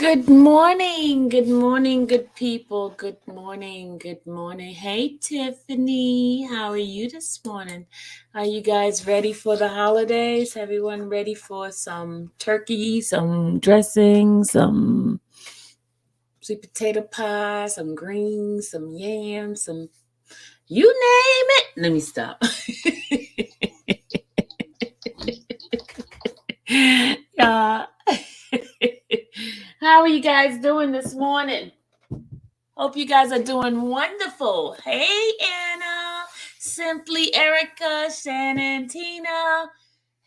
Good morning. Good morning, good people. Good morning. Good morning. Hey, Tiffany. How are you this morning? Are you guys ready for the holidays? Everyone ready for some turkey, some dressing, some sweet potato pie, some greens, some yams, some you name it? Let me stop. Yeah. How are you guys doing this morning? Hope you guys are doing wonderful. Hey, Anna, Simply Erica, Shannon, Tina.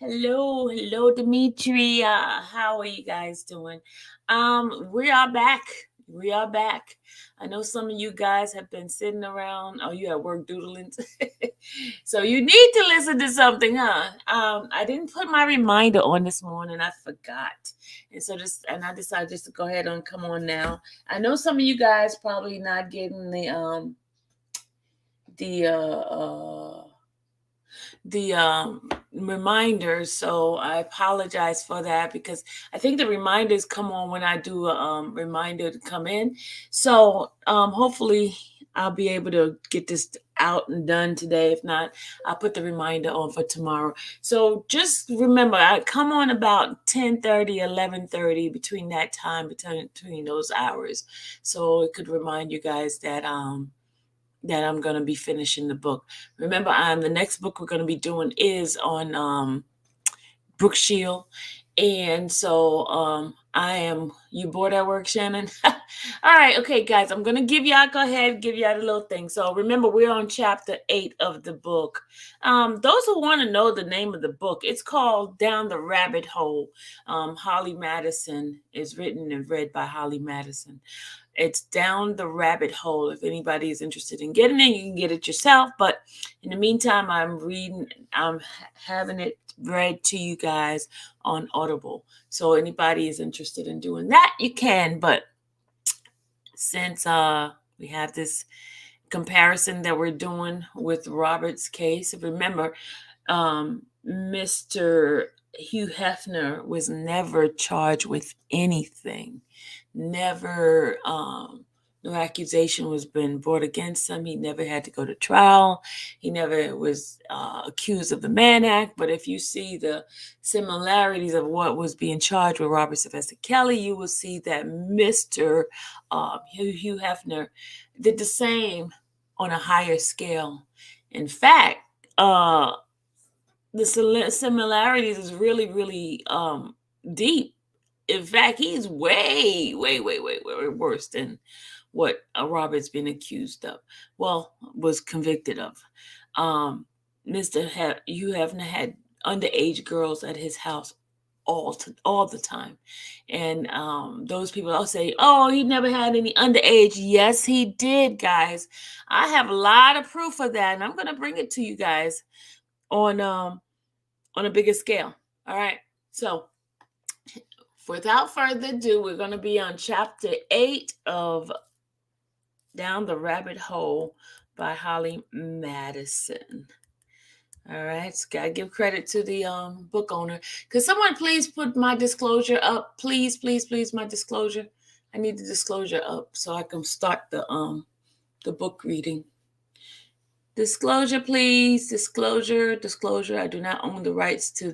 Hello, Demetria. How are you guys doing? We are back. We are back. I know some of you guys have been sitting around. Oh, you at work doodling. So you need to listen to something, huh? I didn't put my reminder on this morning. I forgot. I decided just to go ahead and come on now. I know some of you guys probably not getting the reminders, so I apologize for that because I think the reminders come on when I do a reminder to come in. So hopefully I'll be able to get this out and done today. If not, I'll put the reminder on for tomorrow. So just remember, I come on about 10:30, 11:30, between that time, between those hours, so it could remind you guys that I'm going to be finishing the book. Remember, the next book we're going to be doing is on Brooke Shield. And so you bored at work, Shannon? All right, okay, guys, I'm going to give y'all a little thing. So remember, we're on chapter 8 of the book. Those who want to know the name of the book, it's called Down the Rabbit Hole. Holly Madison is written and read by Holly Madison. It's Down the Rabbit Hole. If anybody is interested in getting it, you can get it yourself. But in the meantime, I'm having it read to you guys on Audible. So anybody is interested in doing that, you can. But since we have this comparison that we're doing with Robert's case, remember, Mr. Hugh Hefner was never charged with anything. Never, no accusation was been brought against him. He never had to go to trial. He never was accused of the Mann Act. But if you see the similarities of what was being charged with Robert Sylvester Kelly, you will see that Mr. Hugh Hefner did the same on a higher scale. In fact, the similarities is really, really deep. In fact, he's way worse than what Robert's been accused of. Well, was convicted of. Hugh Hefner had underage girls at his house all the time, and those people all say, "Oh, he never had any underage." Yes, he did, guys. I have a lot of proof of that, and I'm going to bring it to you guys on a bigger scale. All right, so without further ado, we're going to be on chapter 8 of Down the Rabbit Hole by Holly Madison. All right, so gotta give credit to the book owner. Could someone please put my disclosure up? Please, my disclosure. I need the disclosure up so I can start the book reading. Disclosure, please. Disclosure. I do not own the rights to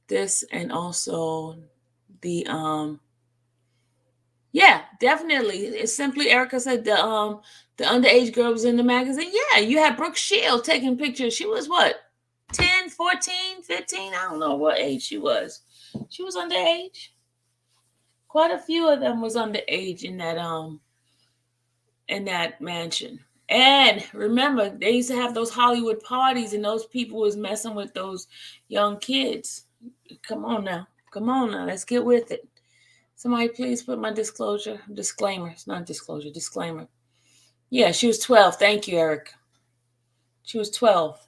this and also the yeah, definitely. It's simply Erica said the underage girl was in the magazine. Yeah, you had Brooke Shield taking pictures. She was what? 10, 14, 15? I don't know what age she was. She was underage. Quite a few of them was underage in that mansion. And remember, they used to have those Hollywood parties, and those people was messing with those young kids. Come on now. Let's get with it. Somebody please put my disclaimer. It's not disclosure, disclaimer. Yeah, she was 12. Thank you, Eric. She was 12.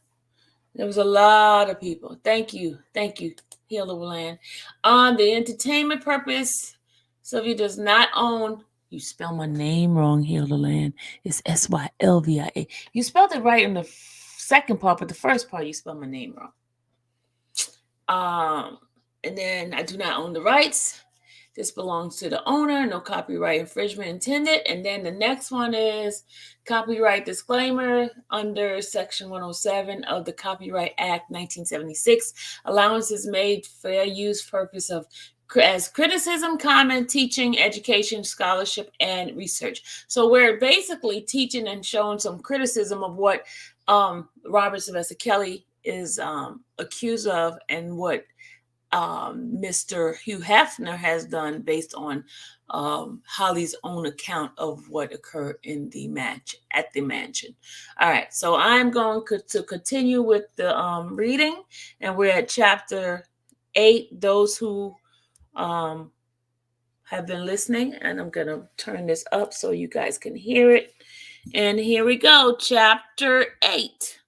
There was a lot of people. Thank you. Heal the land. On the entertainment purpose, Sylvia does not own. You spell my name wrong, Heal the Land. It's Sylvia. You spelled it right in the second part, but the first part you spelled my name wrong. And then I do not own the rights This belongs to the owner. No copyright infringement intended. And then the next one is copyright disclaimer under Section 107 of the Copyright Act 1976. Allowance is made fair use purpose of as criticism, comment, teaching, education, scholarship, and research. So we're basically teaching and showing some criticism of what Robert Sylvester Kelly is accused of and what Mr. Hugh Hefner has done based on Holly's own account of what occurred in the match at the mansion. All right, so I'm going to continue with the reading, and we're at chapter 8. Those who have been listening, and I'm going to turn this up so you guys can hear it. And here we go, chapter 8.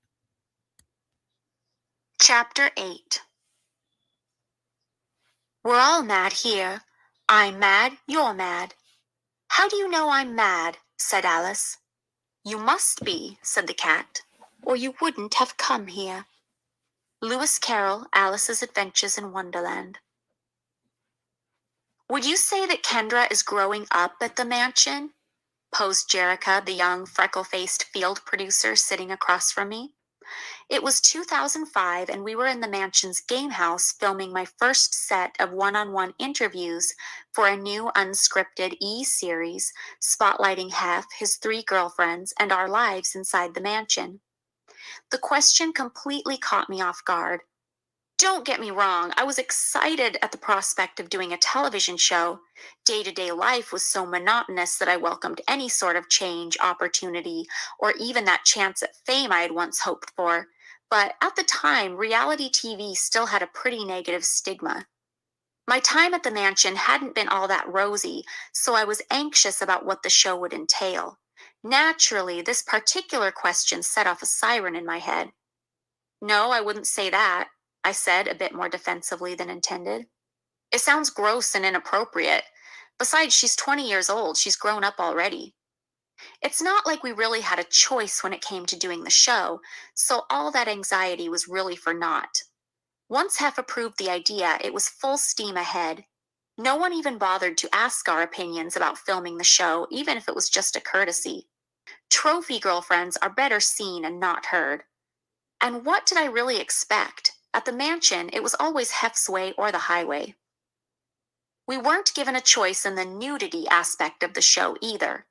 Chapter 8. We're all mad here. I'm mad, you're mad. How do you know I'm mad? Said Alice. You must be, said the cat, or you wouldn't have come here. Lewis Carroll, Alice's Adventures in Wonderland. Would you say that Kendra is growing up at the mansion? Posed Jerica, the young, freckle-faced field producer sitting across from me. It was 2005, and we were in the mansion's game house filming my first set of one-on-one interviews for a new unscripted E-series spotlighting Hef, his 3 girlfriends, and our lives inside the mansion. The question completely caught me off guard. Don't get me wrong, I was excited at the prospect of doing a television show. Day-to-day life was so monotonous that I welcomed any sort of change, opportunity, or even that chance at fame I had once hoped for. But at the time, reality TV still had a pretty negative stigma. My time at the mansion hadn't been all that rosy, so I was anxious about what the show would entail. Naturally, this particular question set off a siren in my head. No, I wouldn't say that, I said, a bit more defensively than intended. It sounds gross and inappropriate. Besides, she's 20 years old. She's grown up already. It's not like we really had a choice when it came to doing the show, so all that anxiety was really for naught. Once Hef approved the idea, it was full steam ahead. No one even bothered to ask our opinions about filming the show, even if it was just a courtesy. Trophy girlfriends are better seen and not heard. And what did I really expect? At the mansion, it was always Hef's way or the highway. We weren't given a choice in the nudity aspect of the show either.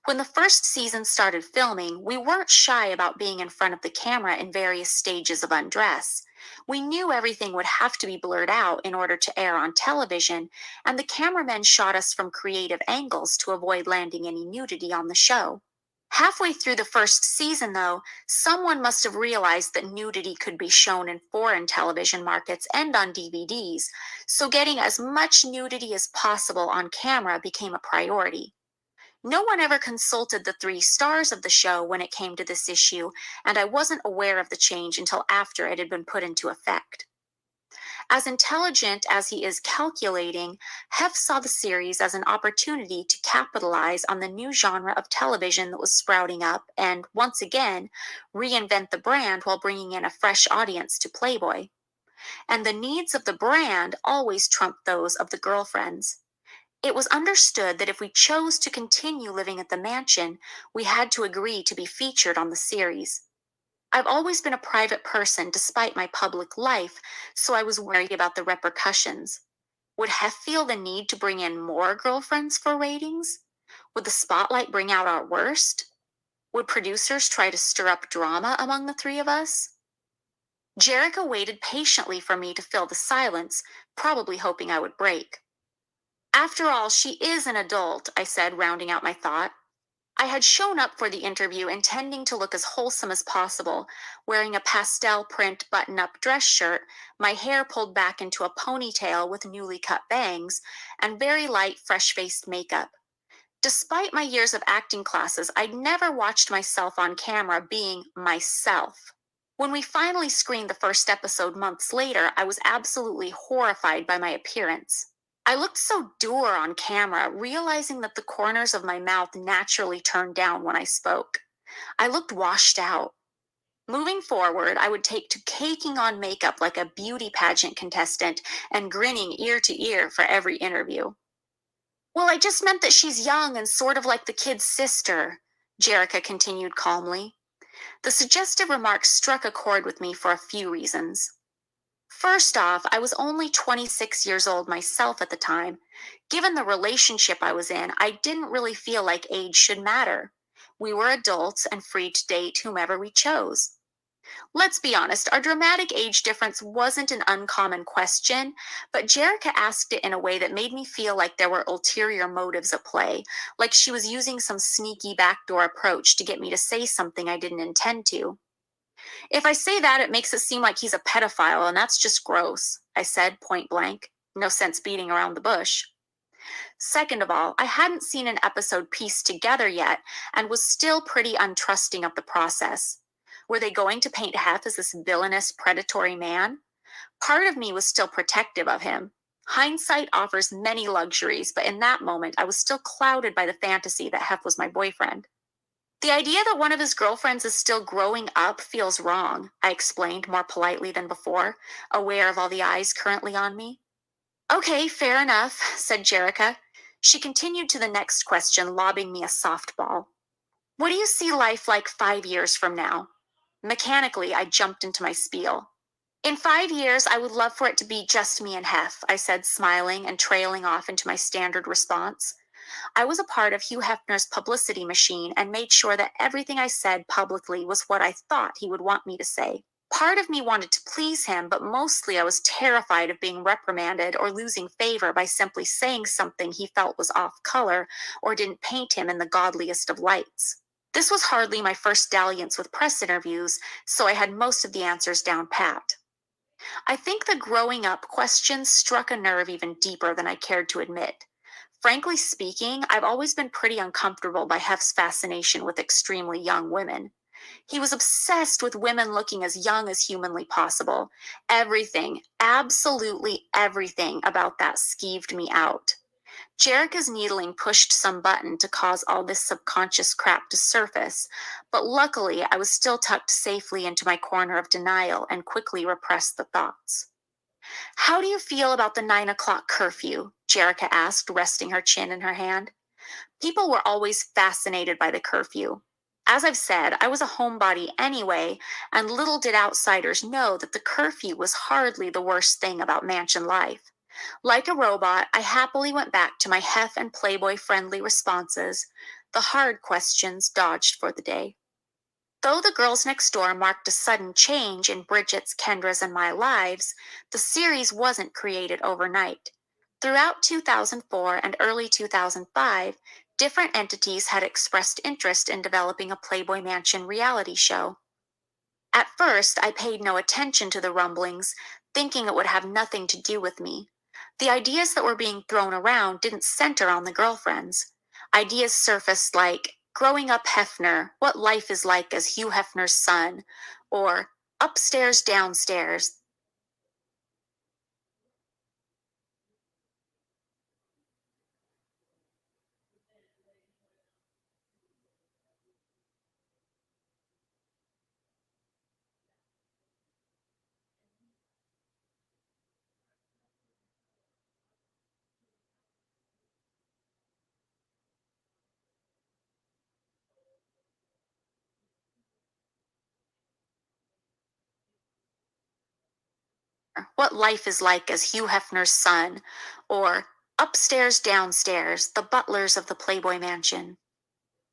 When the first season started filming, we weren't shy about being in front of the camera in various stages of undress. We knew everything would have to be blurred out in order to air on television, and the cameramen shot us from creative angles to avoid landing any nudity on the show. Halfway through the first season, though, someone must have realized that nudity could be shown in foreign television markets and on DVDs, so getting as much nudity as possible on camera became a priority. No one ever consulted the 3 stars of the show when it came to this issue, and I wasn't aware of the change until after it had been put into effect. As intelligent as he is calculating, Hef saw the series as an opportunity to capitalize on the new genre of television that was sprouting up and, once again, reinvent the brand while bringing in a fresh audience to Playboy. And the needs of the brand always trumped those of the girlfriends. It was understood that if we chose to continue living at the mansion, we had to agree to be featured on the series. I've always been a private person despite my public life, so I was worried about the repercussions. Would Hef feel the need to bring in more girlfriends for ratings? Would the spotlight bring out our worst? Would producers try to stir up drama among the 3 of us? Jerica waited patiently for me to fill the silence, probably hoping I would break. After all, she is an adult, I said, rounding out my thought. I had shown up for the interview intending to look as wholesome as possible, wearing a pastel print button-up dress shirt, my hair pulled back into a ponytail with newly cut bangs, and very light, fresh-faced makeup. Despite my years of acting classes, I'd never watched myself on camera being myself. When we finally screened the first episode months later, I was absolutely horrified by my appearance. I looked so dour on camera, realizing that the corners of my mouth naturally turned down when I spoke. I looked washed out. Moving forward, I would take to caking on makeup like a beauty pageant contestant and grinning ear to ear for every interview. Well, I just meant that she's young and sort of like the kid's sister, Jerica continued calmly. The suggestive remark struck a chord with me for a few reasons. First off, I was only 26 years old myself at the time. Given the relationship I was in, I didn't really feel like age should matter. We were adults and free to date whomever we chose. Let's be honest, our dramatic age difference wasn't an uncommon question, but Jerica asked it in a way that made me feel like there were ulterior motives at play, like she was using some sneaky backdoor approach to get me to say something I didn't intend to. If I say that, it makes it seem like he's a pedophile, and that's just gross, I said point blank. No sense beating around the bush. Second of all, I hadn't seen an episode pieced together yet and was still pretty untrusting of the process. Were they going to paint Hef as this villainous, predatory man? Part of me was still protective of him. Hindsight offers many luxuries, but in that moment, I was still clouded by the fantasy that Hef was my boyfriend. The idea that one of his girlfriends is still growing up feels wrong, I explained more politely than before, aware of all the eyes currently on me. Okay, fair enough, said Jerica. She continued to the next question, lobbing me a softball. What do you see life like 5 years from now? Mechanically, I jumped into my spiel. In 5 years, I would love for it to be just me and Hef, I said, smiling and trailing off into my standard response. I was a part of Hugh Hefner's publicity machine and made sure that everything I said publicly was what I thought he would want me to say. Part of me wanted to please him, but mostly I was terrified of being reprimanded or losing favor by simply saying something he felt was off color or didn't paint him in the godliest of lights. This was hardly my first dalliance with press interviews, so I had most of the answers down pat. I think the growing up question struck a nerve even deeper than I cared to admit. Frankly speaking, I've always been pretty uncomfortable by Hef's fascination with extremely young women. He was obsessed with women looking as young as humanly possible. Everything, absolutely everything about that skeeved me out. Jerica's needling pushed some button to cause all this subconscious crap to surface, but luckily I was still tucked safely into my corner of denial and quickly repressed the thoughts. How do you feel about the 9 o'clock curfew? Jerica asked, resting her chin in her hand. People were always fascinated by the curfew. As I've said, I was a homebody anyway, and little did outsiders know that the curfew was hardly the worst thing about mansion life. Like a robot, I happily went back to my Hef and Playboy friendly responses, the hard questions dodged for the day. Though The Girls Next Door marked a sudden change in Bridget's, Kendra's, and my lives, the series wasn't created overnight. Throughout 2004 and early 2005, different entities had expressed interest in developing a Playboy Mansion reality show. At first, I paid no attention to the rumblings, thinking it would have nothing to do with me. The ideas that were being thrown around didn't center on the girlfriends. Ideas surfaced like growing up Hefner, what life is like as Hugh Hefner's son, or upstairs, downstairs. What life is like as Hugh Hefner's son, or upstairs, downstairs, the butlers of the Playboy Mansion.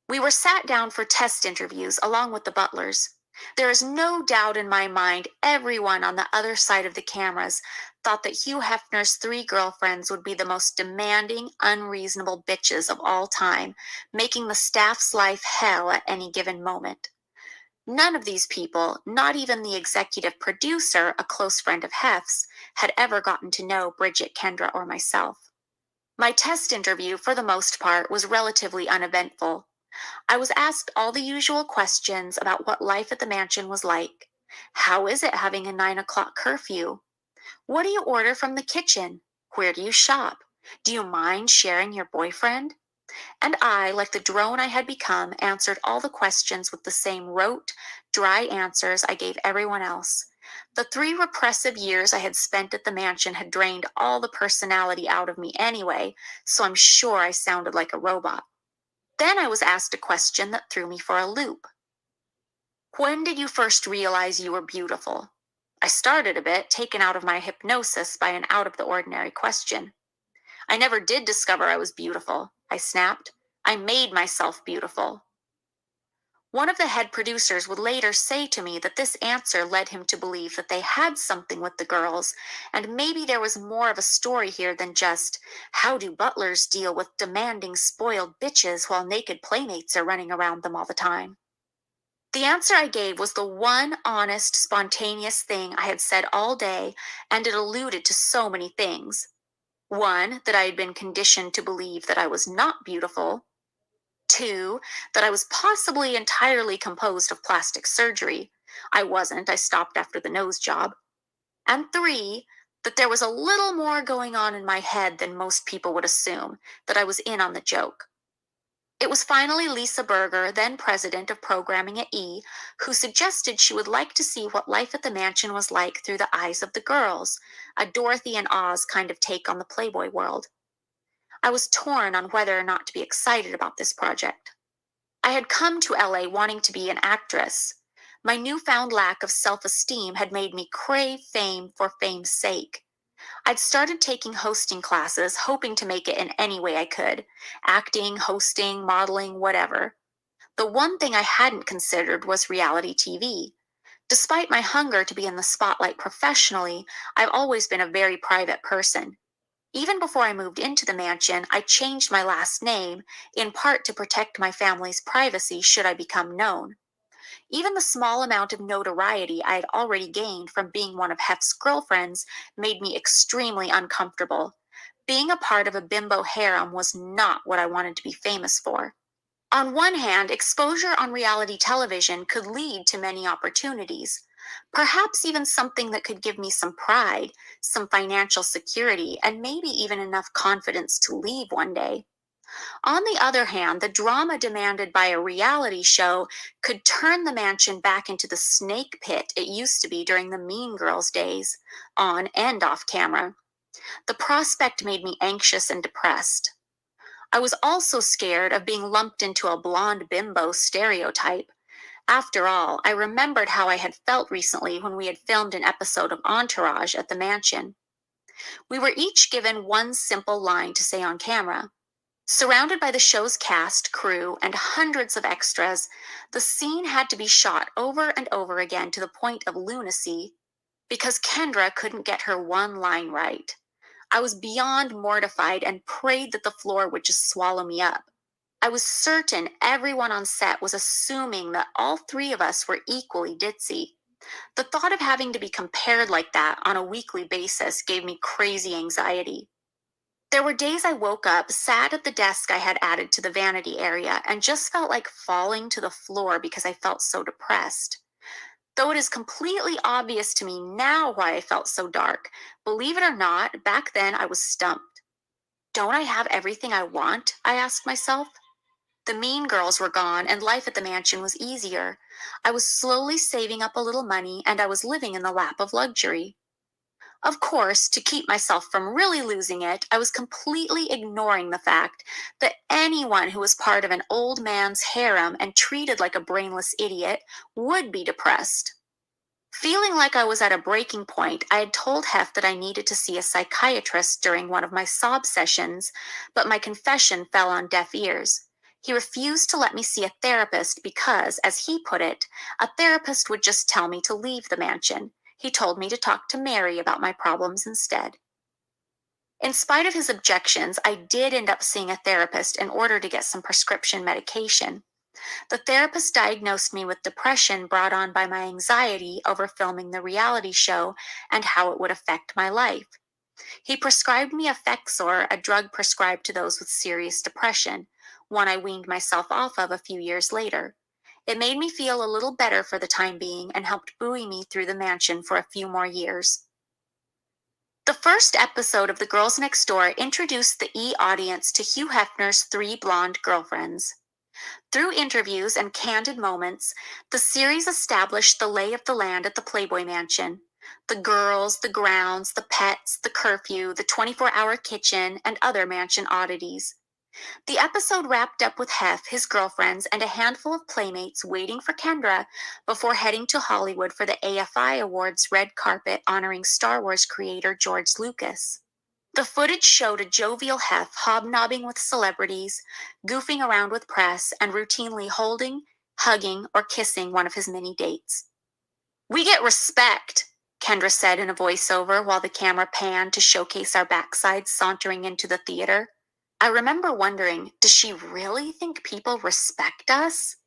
We were sat down for test interviews along with the butlers. There is no doubt in my mind everyone on the other side of the cameras thought that Hugh Hefner's three girlfriends would be the most demanding, unreasonable bitches of all time, making the staff's life hell at any given moment. None of these people, not even the executive producer, a close friend of Hef's, had ever gotten to know Bridget, Kendra, or myself. My test interview, for the most part, was relatively uneventful. I was asked all the usual questions about what life at the mansion was like. How is it having a 9 o'clock curfew? What do you order from the kitchen? Where do you shop? Do you mind sharing your boyfriend? And I, like the drone I had become, answered all the questions with the same rote, dry answers I gave everyone else. The 3 repressive years I had spent at the mansion had drained all the personality out of me anyway, so I'm sure I sounded like a robot. Then I was asked a question that threw me for a loop. When did you first realize you were beautiful? I started a bit, taken out of my hypnosis by an out of the ordinary question. I never did discover I was beautiful, I snapped. I made myself beautiful. One of the head producers would later say to me that this answer led him to believe that they had something with the girls, and maybe there was more of a story here than just, how do butlers deal with demanding, spoiled bitches while naked playmates are running around them all the time? The answer I gave was the one honest, spontaneous thing I had said all day, and it alluded to so many things. One, that I had been conditioned to believe that I was not beautiful. Two, that I was possibly entirely composed of plastic surgery. I wasn't, I stopped after the nose job. And three, that there was a little more going on in my head than most people would assume, that I was in on the joke. It was finally Lisa Berger, then president of programming at E, who suggested she would like to see what life at the mansion was like through the eyes of the girls, a Dorothy and Oz kind of take on the Playboy world. I was torn on whether or not to be excited about this project. I had come to LA wanting to be an actress. My newfound lack of self-esteem had made me crave fame for fame's sake. I'd started taking hosting classes, hoping to make it in any way I could. Acting, hosting, modeling, whatever. The one thing I hadn't considered was reality TV. Despite my hunger to be in the spotlight professionally, I've always been a very private person. Even before I moved into the mansion, I changed my last name, in part to protect my family's privacy should I become known. Even the small amount of notoriety I had already gained from being one of Hef's girlfriends made me extremely uncomfortable. Being a part of a bimbo harem was not what I wanted to be famous for. On one hand, exposure on reality television could lead to many opportunities, perhaps even something that could give me some pride, some financial security, and maybe even enough confidence to leave one day. On the other hand, the drama demanded by a reality show could turn the mansion back into the snake pit it used to be during the Mean Girls days, on and off camera. The prospect made me anxious and depressed. I was also scared of being lumped into a blonde bimbo stereotype. After all, I remembered how I had felt recently when we had filmed an episode of Entourage at the mansion. We were each given one simple line to say on camera. Surrounded by the show's cast, crew, and hundreds of extras, the scene had to be shot over and over again to the point of lunacy because Kendra couldn't get her one line right. I was beyond mortified and prayed that the floor would just swallow me up. I was certain everyone on set was assuming that all 3 of us were equally ditzy. The thought of having to be compared like that on a weekly basis gave me crazy anxiety. There were days I woke up, sat at the desk I had added to the vanity area, and just felt like falling to the floor because I felt so depressed. Though it is completely obvious to me now why I felt so dark, believe it or not, back then I was stumped. Don't I have everything I want? I asked myself. The mean girls were gone, and life at the mansion was easier. I was slowly saving up a little money, and I was living in the lap of luxury. Of course, to keep myself from really losing it, I was completely ignoring the fact that anyone who was part of an old man's harem and treated like a brainless idiot would be depressed. Feeling like I was at a breaking point, I had told Hef that I needed to see a psychiatrist during one of my sob sessions, but my confession fell on deaf ears. He refused to let me see a therapist because, as he put it, a therapist would just tell me to leave the mansion. He told me to talk to Mary about my problems instead. In spite of his objections, I did end up seeing a therapist in order to get some prescription medication. The therapist diagnosed me with depression brought on by my anxiety over filming the reality show and how it would affect my life. He prescribed me Effexor, a drug prescribed to those with serious depression, one I weaned myself off of a few years later. It made me feel a little better for the time being and helped buoy me through the mansion for a few more years. The first episode of The Girls Next Door introduced the E audience to Hugh Hefner's 3 blonde girlfriends. Through interviews and candid moments, the series established the lay of the land at the Playboy Mansion. The girls, the grounds, the pets, the curfew, the 24-hour kitchen, and other mansion oddities. The episode wrapped up with Hef, his girlfriends, and a handful of playmates waiting for Kendra before heading to Hollywood for the AFI Awards red carpet honoring Star Wars creator George Lucas. The footage showed a jovial Hef hobnobbing with celebrities, goofing around with press, and routinely holding, hugging, or kissing one of his many dates. "We get respect," Kendra said in a voiceover while the camera panned to showcase our backsides sauntering into the theater. I remember wondering, does she really think people respect us?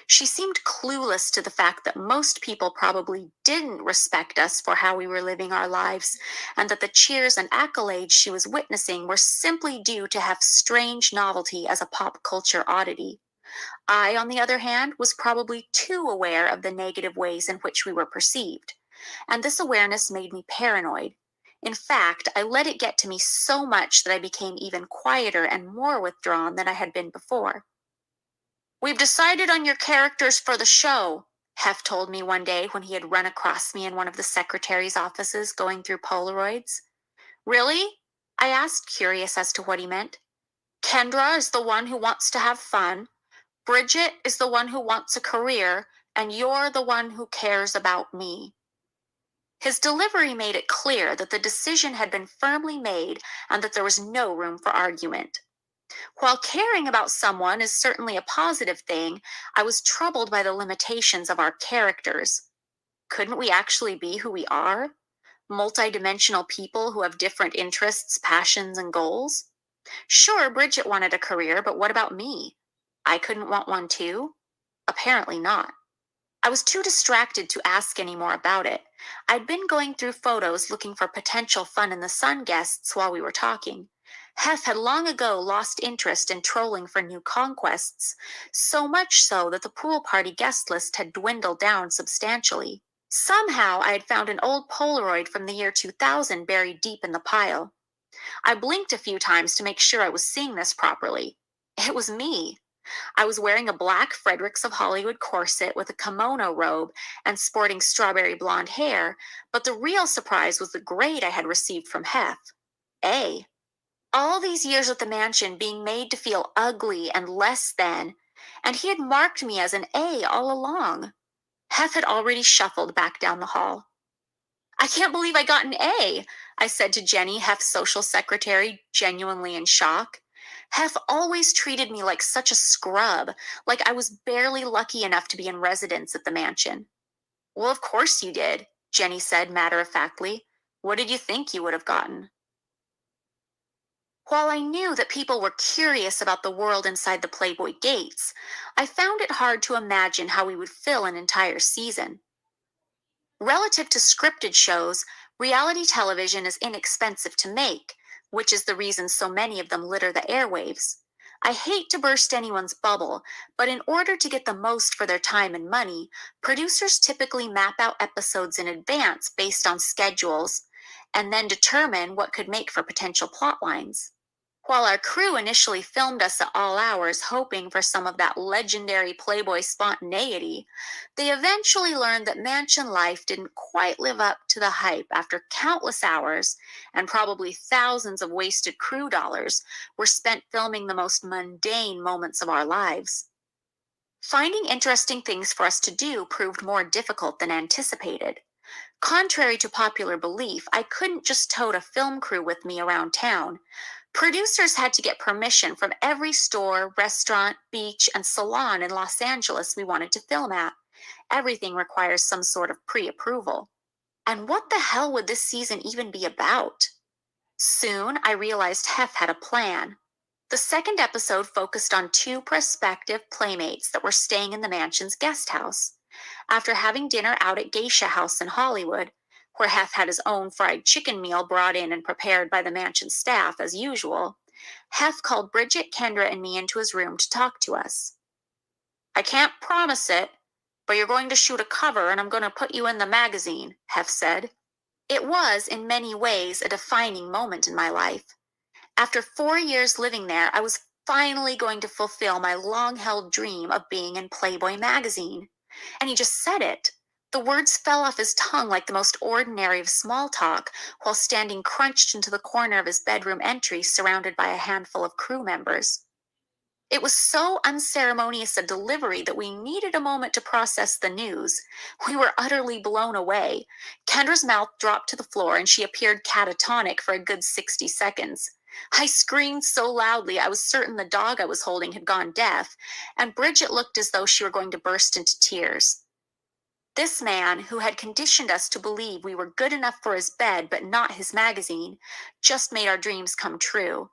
She seemed clueless to the fact that most people probably didn't respect us for how we were living our lives, and that the cheers and accolades she was witnessing were simply due to Hef's strange novelty as a pop culture oddity. I, on the other hand, was probably too aware of the negative ways in which we were perceived, and this awareness made me paranoid. In fact, I let it get to me so much that I became even quieter and more withdrawn than I had been before. "We've decided on your characters for the show," Hef told me one day when he had run across me in one of the secretary's offices going through Polaroids. "Really?" I asked, curious as to what he meant. "Kendra is the one who wants to have fun, Bridget is the one who wants a career, and you're the one who cares about me." His delivery made it clear that the decision had been firmly made and that there was no room for argument. While caring about someone is certainly a positive thing, I was troubled by the limitations of our characters. Couldn't we actually be who we are? Multidimensional people who have different interests, passions, and goals? Sure, Bridget wanted a career, but what about me? I couldn't want one too? Apparently not. I was too distracted to ask any more about it. I'd been going through photos looking for potential Fun in the Sun guests while we were talking. Hef had long ago lost interest in trolling for new conquests, so much so that the pool party guest list had dwindled down substantially. Somehow I had found an old Polaroid from the year 2000 buried deep in the pile. I blinked a few times to make sure I was seeing this properly. It was me. I was wearing a black Fredericks of Hollywood corset with a kimono robe and sporting strawberry blonde hair, but the real surprise was the grade I had received from Hef. A. All these years at the mansion being made to feel ugly and less than, and he had marked me as an A all along. Hef had already shuffled back down the hall. "I can't believe I got an A," I said to Jenny, Hef's social secretary, genuinely in shock. Hef always treated me like such a scrub, like I was barely lucky enough to be in residence at the mansion. "Well, of course you did," Jenny said matter-of-factly. "What did you think you would have gotten?" While I knew that people were curious about the world inside the Playboy gates, I found it hard to imagine how we would fill an entire season. Relative to scripted shows, reality television is inexpensive to make, which is the reason so many of them litter the airwaves. I hate to burst anyone's bubble, but in order to get the most for their time and money, producers typically map out episodes in advance based on schedules and then determine what could make for potential plot lines. While our crew initially filmed us at all hours hoping for some of that legendary Playboy spontaneity, they eventually learned that mansion life didn't quite live up to the hype after countless hours and probably thousands of wasted crew dollars were spent filming the most mundane moments of our lives. Finding interesting things for us to do proved more difficult than anticipated. Contrary to popular belief, I couldn't just tote a film crew with me around town. Producers had to get permission from every store, restaurant, beach, and salon in Los Angeles we wanted to film at. Everything requires some sort of pre-approval. And what the hell would this season even be about? Soon, I realized Hef had a plan. The second episode focused on two prospective playmates that were staying in the mansion's guest house. After having dinner out at Geisha House in Hollywood, where Hef had his own fried chicken meal brought in and prepared by the mansion staff as usual, Hef called Bridget, Kendra, and me into his room to talk to us. "I can't promise it, but you're going to shoot a cover and I'm going to put you in the magazine," Hef said. It was, in many ways, a defining moment in my life. After 4 years living there, I was finally going to fulfill my long-held dream of being in Playboy magazine. And he just said it. The words fell off his tongue like the most ordinary of small talk while standing crunched into the corner of his bedroom entry surrounded by a handful of crew members. It was so unceremonious a delivery that we needed a moment to process the news. We were utterly blown away. Kendra's mouth dropped to the floor and she appeared catatonic for a good 60 seconds. I screamed so loudly I was certain the dog I was holding had gone deaf, and Bridget looked as though she were going to burst into tears. This man, who had conditioned us to believe we were good enough for his bed but not his magazine, just made our dreams come true.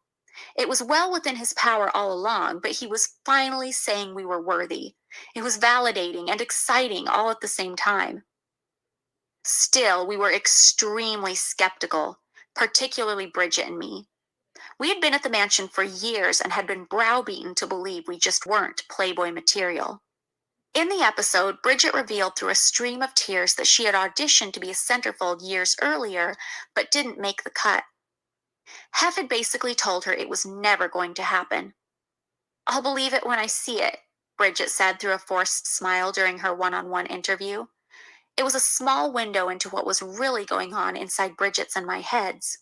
It was well within his power all along, but he was finally saying we were worthy. It was validating and exciting all at the same time. Still, we were extremely skeptical, particularly Bridget and me. We had been at the mansion for years and had been browbeaten to believe we just weren't Playboy material. In the episode, Bridget revealed through a stream of tears that she had auditioned to be a centerfold years earlier, but didn't make the cut. Hef had basically told her it was never going to happen. "I'll believe it when I see it," Bridget said through a forced smile during her one-on-one interview. It was a small window into what was really going on inside Bridget's and my heads.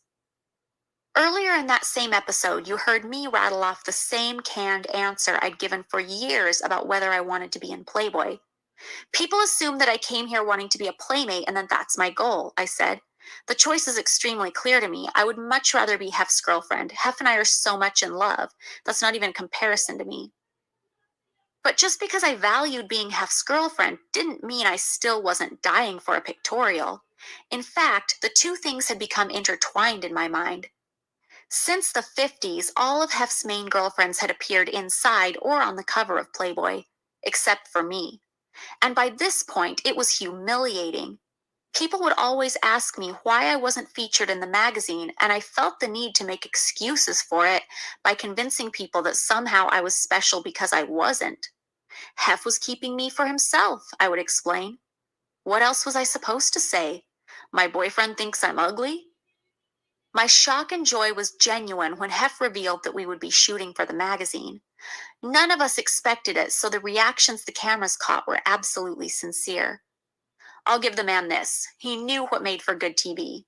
Earlier in that same episode, you heard me rattle off the same canned answer I'd given for years about whether I wanted to be in Playboy. "People assume that I came here wanting to be a playmate and that that's my goal," I said. "The choice is extremely clear to me. I would much rather be Hef's girlfriend. Hef and I are so much in love. That's not even a comparison to me." But just because I valued being Hef's girlfriend didn't mean I still wasn't dying for a pictorial. In fact, the two things had become intertwined in my mind. Since the 50s, all of Hef's main girlfriends had appeared inside or on the cover of Playboy, except for me. And by this point, it was humiliating. People would always ask me why I wasn't featured in the magazine, and I felt the need to make excuses for it by convincing people that somehow I was special because I wasn't. Hef was keeping me for himself, I would explain. What else was I supposed to say? My boyfriend thinks I'm ugly? My shock and joy was genuine when Hef revealed that we would be shooting for the magazine. None of us expected it, so the reactions the cameras caught were absolutely sincere. I'll give the man this: he knew what made for good TV.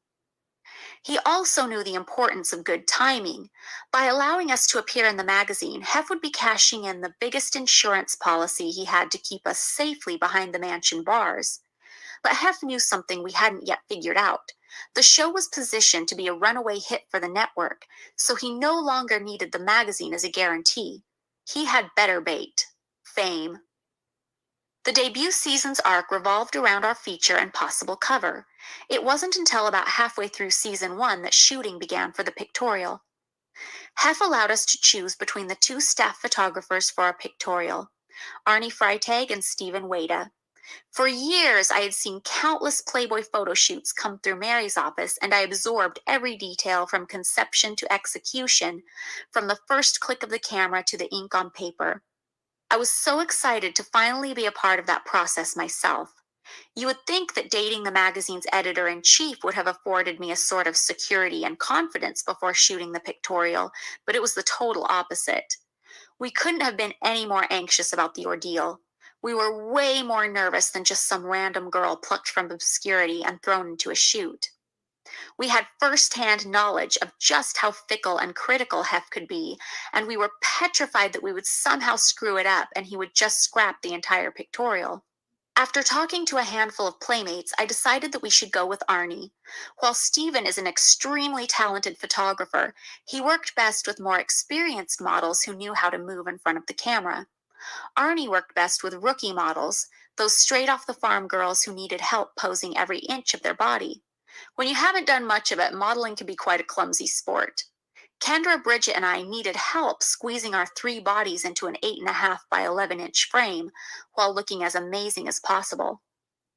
He also knew the importance of good timing. By allowing us to appear in the magazine, Hef would be cashing in the biggest insurance policy he had to keep us safely behind the mansion bars. But Hef knew something we hadn't yet figured out. The show was positioned to be a runaway hit for the network, so he no longer needed the magazine as a guarantee. He had better bait: fame. The debut season's arc revolved around our feature and possible cover. It wasn't until about halfway through season 1 that shooting began for the pictorial. Hef allowed us to choose between the two staff photographers for our pictorial, Arnie Freitag and Stephen Wada. For years, I had seen countless Playboy photo shoots come through Mary's office, and I absorbed every detail from conception to execution, from the first click of the camera to the ink on paper. I was so excited to finally be a part of that process myself. You would think that dating the magazine's editor-in-chief would have afforded me a sort of security and confidence before shooting the pictorial, but it was the total opposite. We couldn't have been any more anxious about the ordeal. We were way more nervous than just some random girl plucked from obscurity and thrown into a shoot. We had first-hand knowledge of just how fickle and critical Hef could be, and we were petrified that we would somehow screw it up and he would just scrap the entire pictorial. After talking to a handful of playmates, I decided that we should go with Arnie. While Steven is an extremely talented photographer, he worked best with more experienced models who knew how to move in front of the camera. Arnie worked best with rookie models, those straight-off-the-farm girls who needed help posing every inch of their body. When you haven't done much of it, modeling can be quite a clumsy sport. Kendra, Bridget, and I needed help squeezing our 3 bodies into an 8.5 by 11-inch frame while looking as amazing as possible.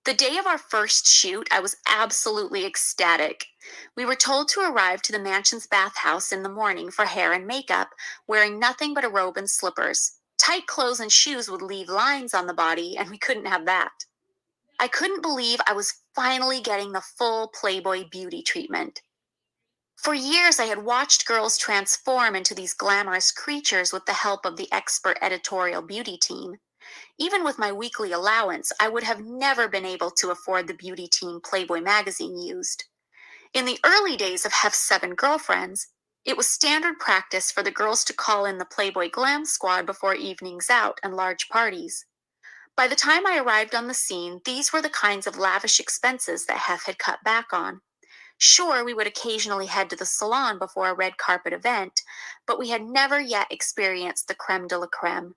The day of our first shoot, I was absolutely ecstatic. We were told to arrive to the mansion's bathhouse in the morning for hair and makeup, wearing nothing but a robe and slippers. Tight clothes and shoes would leave lines on the body, and we couldn't have that. I couldn't believe I was finally getting the full Playboy beauty treatment. For years, I had watched girls transform into these glamorous creatures with the help of the expert editorial beauty team. Even with my weekly allowance, I would have never been able to afford the beauty team Playboy magazine used. In the early days of Hef's 7 girlfriends, it was standard practice for the girls to call in the Playboy Glam Squad before evenings out and large parties. By the time I arrived on the scene, these were the kinds of lavish expenses that Hef had cut back on. Sure, we would occasionally head to the salon before a red carpet event, but we had never yet experienced the creme de la creme.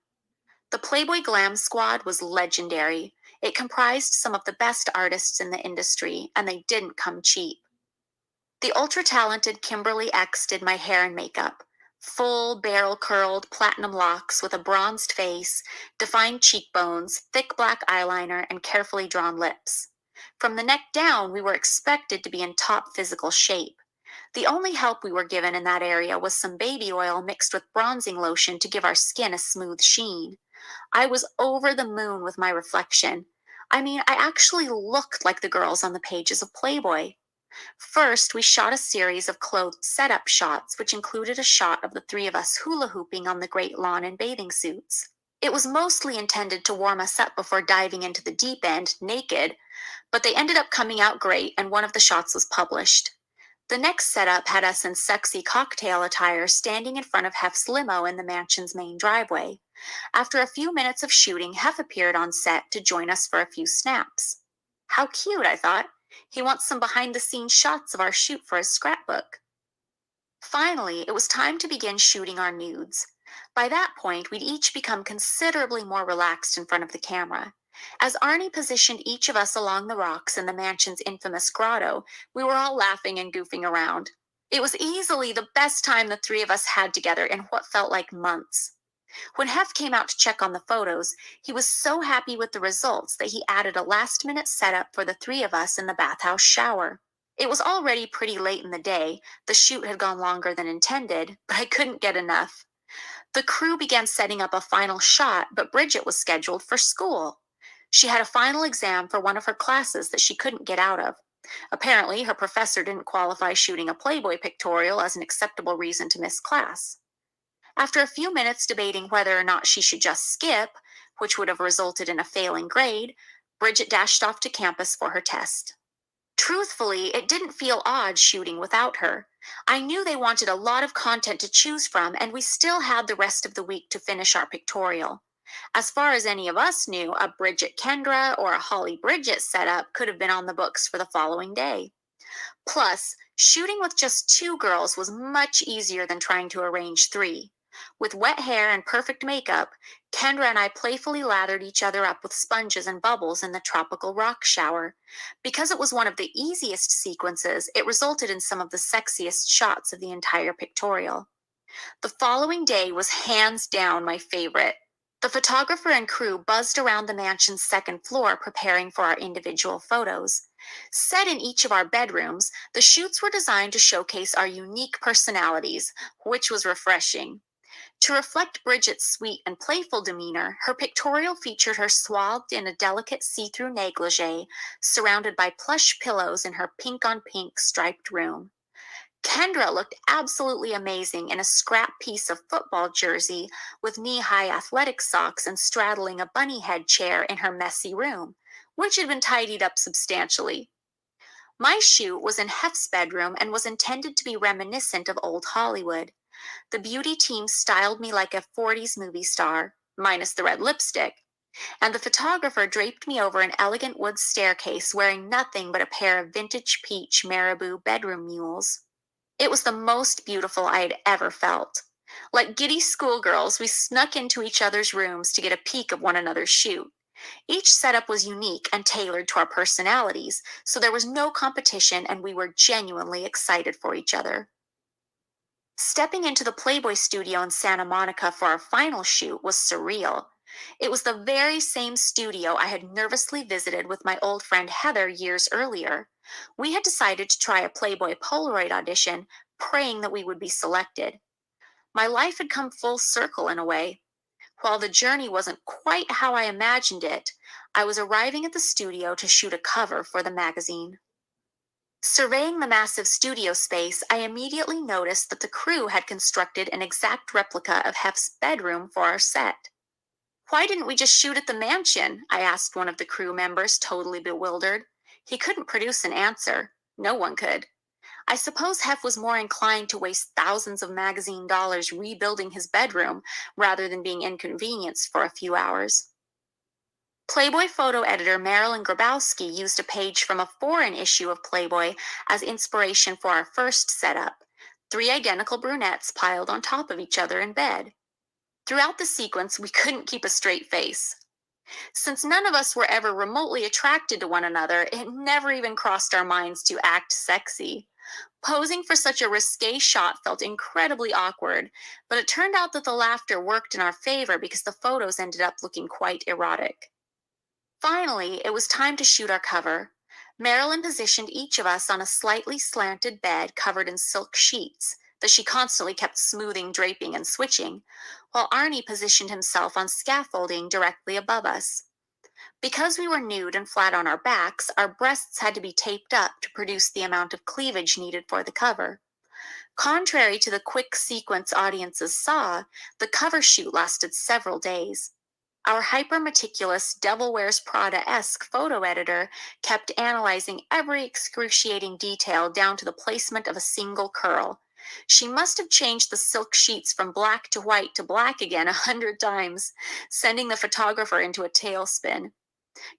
The Playboy Glam Squad was legendary. It comprised some of the best artists in the industry, and they didn't come cheap. The ultra talented Kimberly X did my hair and makeup. Full, barrel curled, platinum locks with a bronzed face, defined cheekbones, thick black eyeliner, and carefully drawn lips. From the neck down, we were expected to be in top physical shape. The only help we were given in that area was some baby oil mixed with bronzing lotion to give our skin a smooth sheen. I was over the moon with my reflection. I mean, I actually looked like the girls on the pages of Playboy. First, we shot a series of clothed setup shots, which included a shot of the three of us hula hooping on the great lawn in bathing suits. It was mostly intended to warm us up before diving into the deep end, naked, but they ended up coming out great, and one of the shots was published. The next setup had us in sexy cocktail attire standing in front of Hef's limo in the mansion's main driveway. After a few minutes of shooting, Hef appeared on set to join us for a few snaps. How cute, I thought. He wants some behind the scenes shots of our shoot for his scrapbook. Finally, it was time to begin shooting our nudes. By that point, we'd each become considerably more relaxed in front of the camera. As Arnie positioned each of us along the rocks in the mansion's infamous grotto, we were all laughing and goofing around. It was easily the best time the three of us had together in what felt like months. When Hef came out to check on the photos, he was so happy with the results that he added a last-minute setup for the three of us in the bathhouse shower. It was already pretty late in the day. The shoot had gone longer than intended, but I couldn't get enough. The crew began setting up a final shot, but Bridget was scheduled for school. She had a final exam for one of her classes that she couldn't get out of. Apparently, her professor didn't qualify shooting a Playboy pictorial as an acceptable reason to miss class. After a few minutes debating whether or not she should just skip, which would have resulted in a failing grade, Bridget dashed off to campus for her test. Truthfully, it didn't feel odd shooting without her. I knew they wanted a lot of content to choose from, and we still had the rest of the week to finish our pictorial. As far as any of us knew, a Bridget Kendra or a Holly Bridget setup could have been on the books for the following day. Plus, shooting with just 2 girls was much easier than trying to arrange 3. With wet hair and perfect makeup, Kendra and I playfully lathered each other up with sponges and bubbles in the tropical rock shower. Because it was one of the easiest sequences, it resulted in some of the sexiest shots of the entire pictorial. The following day was hands down my favorite. The photographer and crew buzzed around the mansion's second floor preparing for our individual photos. Set in each of our bedrooms, the shoots were designed to showcase our unique personalities, which was refreshing. To reflect Bridget's sweet and playful demeanor, her pictorial featured her swathed in a delicate see-through negligee, surrounded by plush pillows in her pink-on-pink striped room. Kendra looked absolutely amazing in a scrap piece of football jersey with knee-high athletic socks and straddling a bunny head chair in her messy room, which had been tidied up substantially. My shoot was in Hef's bedroom and was intended to be reminiscent of old Hollywood. The beauty team styled me like a 40s movie star, minus the red lipstick, and the photographer draped me over an elegant wood staircase wearing nothing but a pair of vintage peach marabou bedroom mules. It was the most beautiful I had ever felt. Like giddy schoolgirls, we snuck into each other's rooms to get a peek of one another's shoot. Each setup was unique and tailored to our personalities, so there was no competition and we were genuinely excited for each other. Stepping into the Playboy studio in Santa Monica for our final shoot was surreal. It was the very same studio I had nervously visited with my old friend Heather years earlier. We had decided to try a Playboy Polaroid audition, praying that we would be selected. My life had come full circle in a way. While the journey wasn't quite how I imagined it, I was arriving at the studio to shoot a cover for the magazine. Surveying the massive studio space, I immediately noticed that the crew had constructed an exact replica of Hef's bedroom for our set. Why didn't we just shoot at the mansion? I asked one of the crew members, totally bewildered. He couldn't produce an answer. No one could. I suppose Hef was more inclined to waste thousands of magazine dollars rebuilding his bedroom rather than being inconvenienced for a few hours. Playboy photo editor Marilyn Grabowski used a page from a foreign issue of Playboy as inspiration for our first setup: three identical brunettes piled on top of each other in bed. Throughout the sequence, we couldn't keep a straight face. Since none of us were ever remotely attracted to one another, it never even crossed our minds to act sexy. Posing for such a risque shot felt incredibly awkward, but it turned out that the laughter worked in our favor because the photos ended up looking quite erotic. Finally, it was time to shoot our cover. Marilyn positioned each of us on a slightly slanted bed covered in silk sheets that she constantly kept smoothing, draping, and switching, while Arnie positioned himself on scaffolding directly above us. Because we were nude and flat on our backs, our breasts had to be taped up to produce the amount of cleavage needed for the cover. Contrary to the quick sequence audiences saw, the cover shoot lasted several days. Our hyper-meticulous Devil Wears Prada-esque photo editor kept analyzing every excruciating detail down to the placement of a single curl. She must have changed the silk sheets from black to white to black again 100 times, sending the photographer into a tailspin.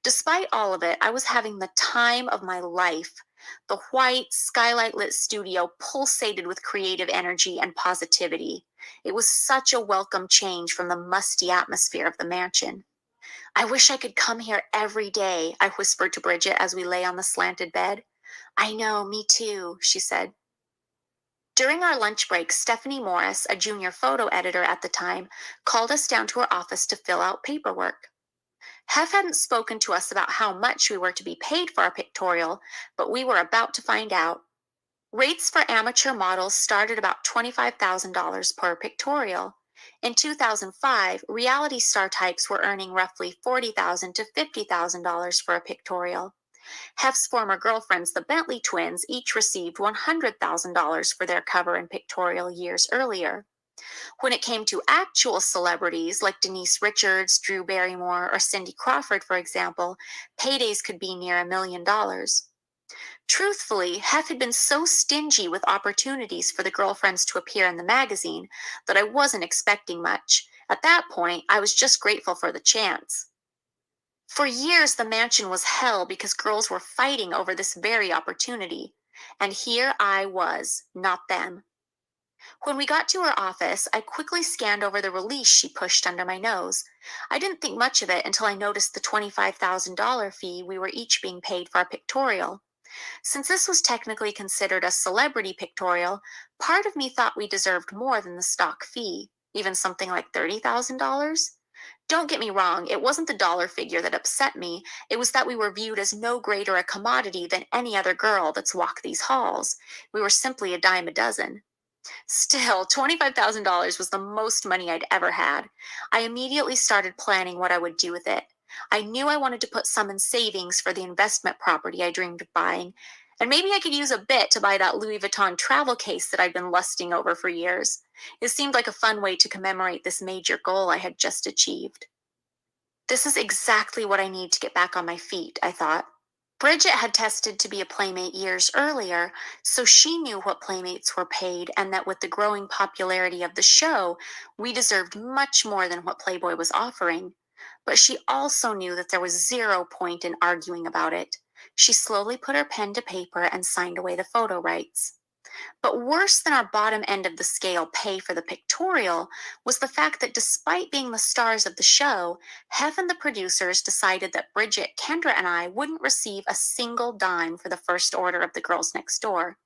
Despite all of it, I was having the time of my life. The white, skylight-lit studio pulsated with creative energy and positivity. It was such a welcome change from the musty atmosphere of the mansion. I wish I could come here every day, I whispered to Bridget as we lay on the slanted bed. I know, me too, she said. During our lunch break, Stephanie Morris, a junior photo editor at the time, called us down to her office to fill out paperwork. Hef hadn't spoken to us about how much we were to be paid for our pictorial, but we were about to find out. Rates for amateur models started about $25,000 per pictorial. In 2005, reality star types were earning roughly $40,000 to $50,000 for a pictorial. Hef's former girlfriends, the Bentley twins, each received $100,000 for their cover and pictorial years earlier. When it came to actual celebrities like Denise Richards, Drew Barrymore, or Cindy Crawford, for example, paydays could be near $1 million. Truthfully, Hef had been so stingy with opportunities for the girlfriends to appear in the magazine that I wasn't expecting much. At that point, I was just grateful for the chance. For years, the mansion was hell because girls were fighting over this very opportunity. And here I was, not them. When we got to her office, I quickly scanned over the release she pushed under my nose. I didn't think much of it until I noticed the $25,000 fee we were each being paid for our pictorial. Since this was technically considered a celebrity pictorial, part of me thought we deserved more than the stock fee, even something like $30,000. Don't get me wrong, it wasn't the dollar figure that upset me, it was that we were viewed as no greater a commodity than any other girl that's walked these halls. We were simply a dime a dozen. Still, $25,000 was the most money I'd ever had. I immediately started planning what I would do with it. I knew I wanted to put some in savings for the investment property I dreamed of buying, and maybe I could use a bit to buy that Louis Vuitton travel case that I'd been lusting over for years. It seemed like a fun way to commemorate this major goal I had just achieved. This is exactly what I need to get back on my feet, I thought. Bridget had tested to be a playmate years earlier, so she knew what playmates were paid and that with the growing popularity of the show, we deserved much more than what Playboy was offering. But she also knew that there was zero point in arguing about it. She slowly put her pen to paper and signed away the photo rights. But worse than our bottom end of the scale pay for the pictorial was the fact that despite being the stars of the show, Hef and the producers decided that Bridget, Kendra, and I wouldn't receive a single dime for the first order of The Girls Next Door.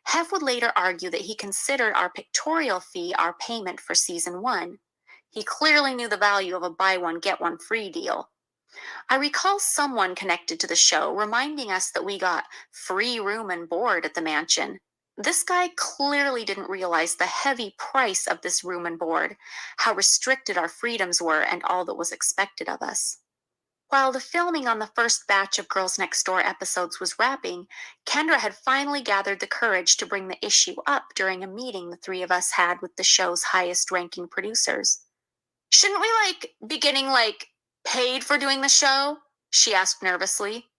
Hef would later argue that he considered our pictorial fee our payment for season 1. He clearly knew the value of a buy one, get one free deal. I recall someone connected to the show reminding us that we got free room and board at the mansion. This guy clearly didn't realize the heavy price of this room and board, how restricted our freedoms were, and all that was expected of us. While the filming on the first batch of Girls Next Door episodes was wrapping, Kendra had finally gathered the courage to bring the issue up during a meeting the three of us had with the show's highest ranking producers. "Shouldn't we, be getting, paid for doing the show?" she asked nervously.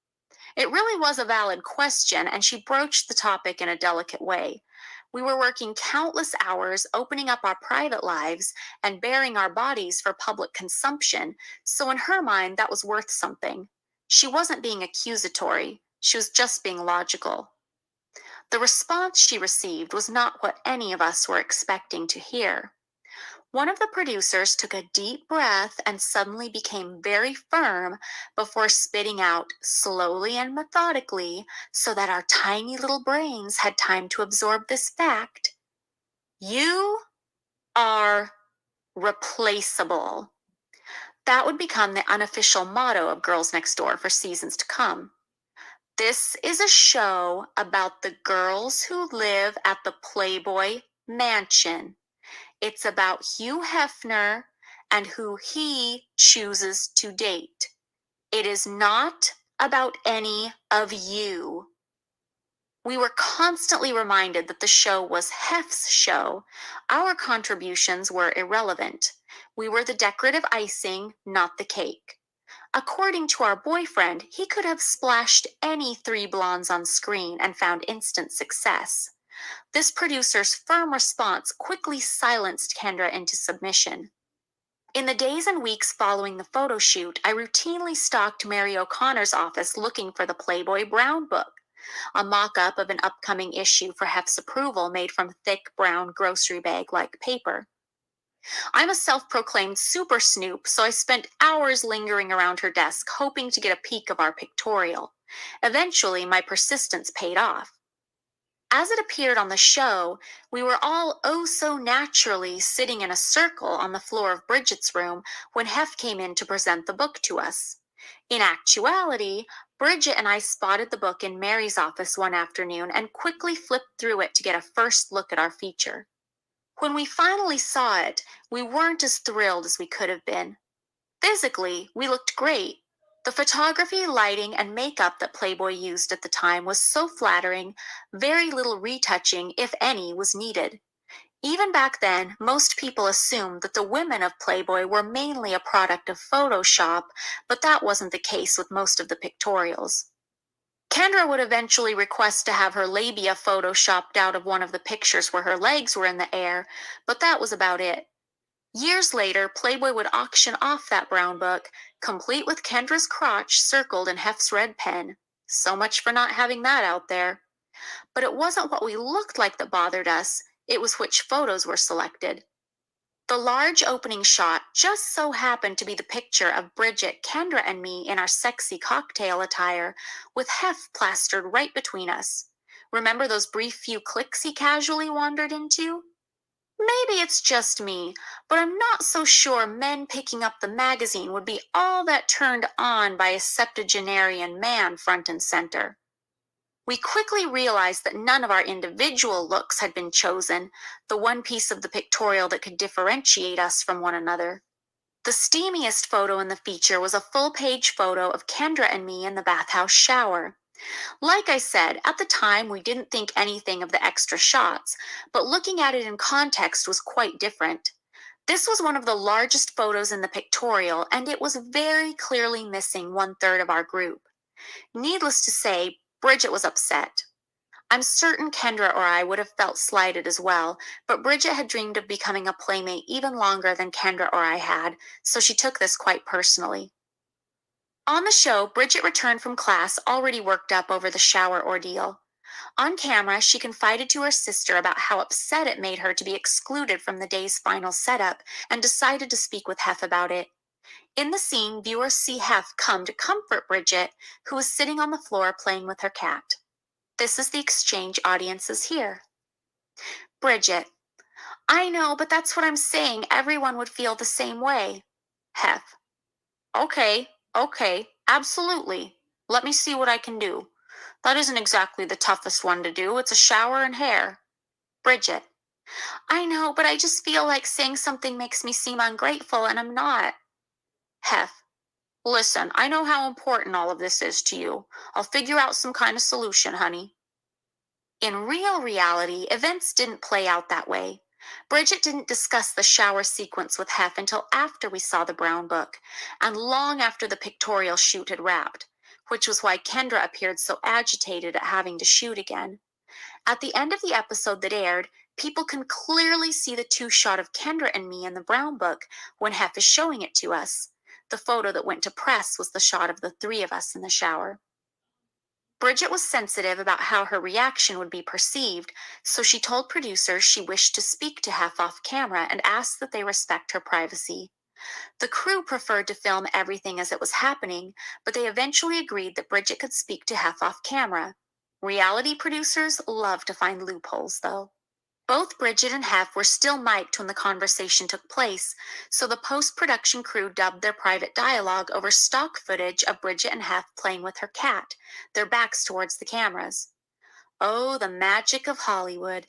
It really was a valid question, and she broached the topic in a delicate way. We were working countless hours, opening up our private lives, and baring our bodies for public consumption, so in her mind, that was worth something. She wasn't being accusatory, she was just being logical. The response she received was not what any of us were expecting to hear. One of the producers took a deep breath and suddenly became very firm before spitting out slowly and methodically so that our tiny little brains had time to absorb this fact. "You are replaceable." That would become the unofficial motto of Girls Next Door for seasons to come. "This is a show about the girls who live at the Playboy Mansion. It's about Hugh Hefner and who he chooses to date. It is not about any of you." We were constantly reminded that the show was Hef's show. Our contributions were irrelevant. We were the decorative icing, not the cake. According to our boyfriend, he could have splashed any three blondes on screen and found instant success. This producer's firm response quickly silenced Kendra into submission. In the days and weeks following the photo shoot, I routinely stalked Mary O'Connor's office looking for the Playboy Brown book, a mock-up of an upcoming issue for Hef's approval made from thick brown grocery bag-like paper. I'm a self-proclaimed super snoop, so I spent hours lingering around her desk hoping to get a peek of our pictorial. Eventually, my persistence paid off. As it appeared on the show, we were all oh so naturally sitting in a circle on the floor of Bridget's room when Hef came in to present the book to us. In actuality, Bridget and I spotted the book in Mary's office one afternoon and quickly flipped through it to get a first look at our feature. When we finally saw it, we weren't as thrilled as we could have been. Physically, we looked great. The photography, lighting, and makeup that Playboy used at the time was so flattering, very little retouching, if any, was needed. Even back then, most people assumed that the women of Playboy were mainly a product of Photoshop, but that wasn't the case with most of the pictorials. Kendra would eventually request to have her labia photoshopped out of one of the pictures where her legs were in the air, but that was about it. Years later, Playboy would auction off that brown book, complete with Kendra's crotch circled in Hef's red pen. So much for not having that out there. But it wasn't what we looked like that bothered us, it was which photos were selected. The large opening shot just so happened to be the picture of Bridget, Kendra, and me in our sexy cocktail attire, with Hef plastered right between us. Remember those brief few clicks he casually wandered into? Maybe it's just me, but I'm not so sure men picking up the magazine would be all that turned on by a septuagenarian man front and center. We quickly realized that none of our individual looks had been chosen, the one piece of the pictorial that could differentiate us from one another. The steamiest photo in the feature was a full-page photo of Kendra and me in the bathhouse shower. Like I said, at the time we didn't think anything of the extra shots, but looking at it in context was quite different. This was one of the largest photos in the pictorial, and it was very clearly missing one-third of our group. Needless to say, Bridget was upset. I'm certain Kendra or I would have felt slighted as well, but Bridget had dreamed of becoming a playmate even longer than Kendra or I had, so she took this quite personally. On the show, Bridget returned from class already worked up over the shower ordeal. On camera, she confided to her sister about how upset it made her to be excluded from the day's final setup and decided to speak with Hef about it. In the scene, viewers see Hef come to comfort Bridget, who is sitting on the floor playing with her cat. This is the exchange audiences hear. Bridget: "I know, but that's what I'm saying. Everyone would feel the same way." Hef: Okay, absolutely. Let me see what I can do. That isn't exactly the toughest one to do. It's a shower and hair." Bridget: "I know, but I just feel like saying something makes me seem ungrateful, and I'm not." Hef: Listen, I know how important all of this is to you. I'll figure out some kind of solution, honey. In real reality, events didn't play out that way. Bridget didn't discuss the shower sequence with Hef until after we saw the brown book, and long after the pictorial shoot had wrapped, which was why Kendra appeared so agitated at having to shoot again. At the end of the episode that aired, people can clearly see the two shot of Kendra and me in the brown book when Hef is showing it to us. The photo that went to press was the shot of the three of us in the shower. Bridget was sensitive about how her reaction would be perceived, so she told producers she wished to speak to Hef off camera and asked that they respect her privacy. The crew preferred to film everything as it was happening, but they eventually agreed that Bridget could speak to Hef off camera. Reality producers love to find loopholes, though. Both Bridget and Hef were still mic'd when the conversation took place, so the post-production crew dubbed their private dialogue over stock footage of Bridget and Hef playing with her cat, their backs towards the cameras. Oh, the magic of Hollywood.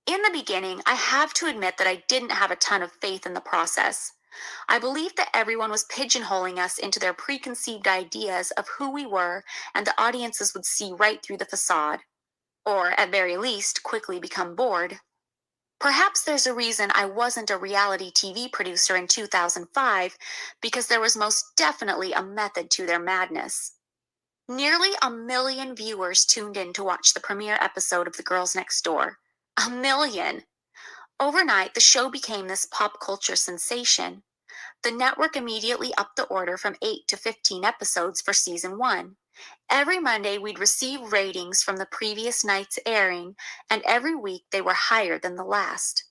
In the beginning, I have to admit that I didn't have a ton of faith in the process. I believed that everyone was pigeonholing us into their preconceived ideas of who we were, and the audiences would see right through the facade, or at very least, quickly become bored. Perhaps there's a reason I wasn't a reality TV producer in 2005, because there was most definitely a method to their madness. Nearly 1 million viewers tuned in to watch the premiere episode of The Girls Next Door. 1 million! Overnight, the show became this pop culture sensation. The network immediately upped the order from 8 to 15 episodes for season 1. Every Monday, we'd receive ratings from the previous night's airing, and every week they were higher than the last.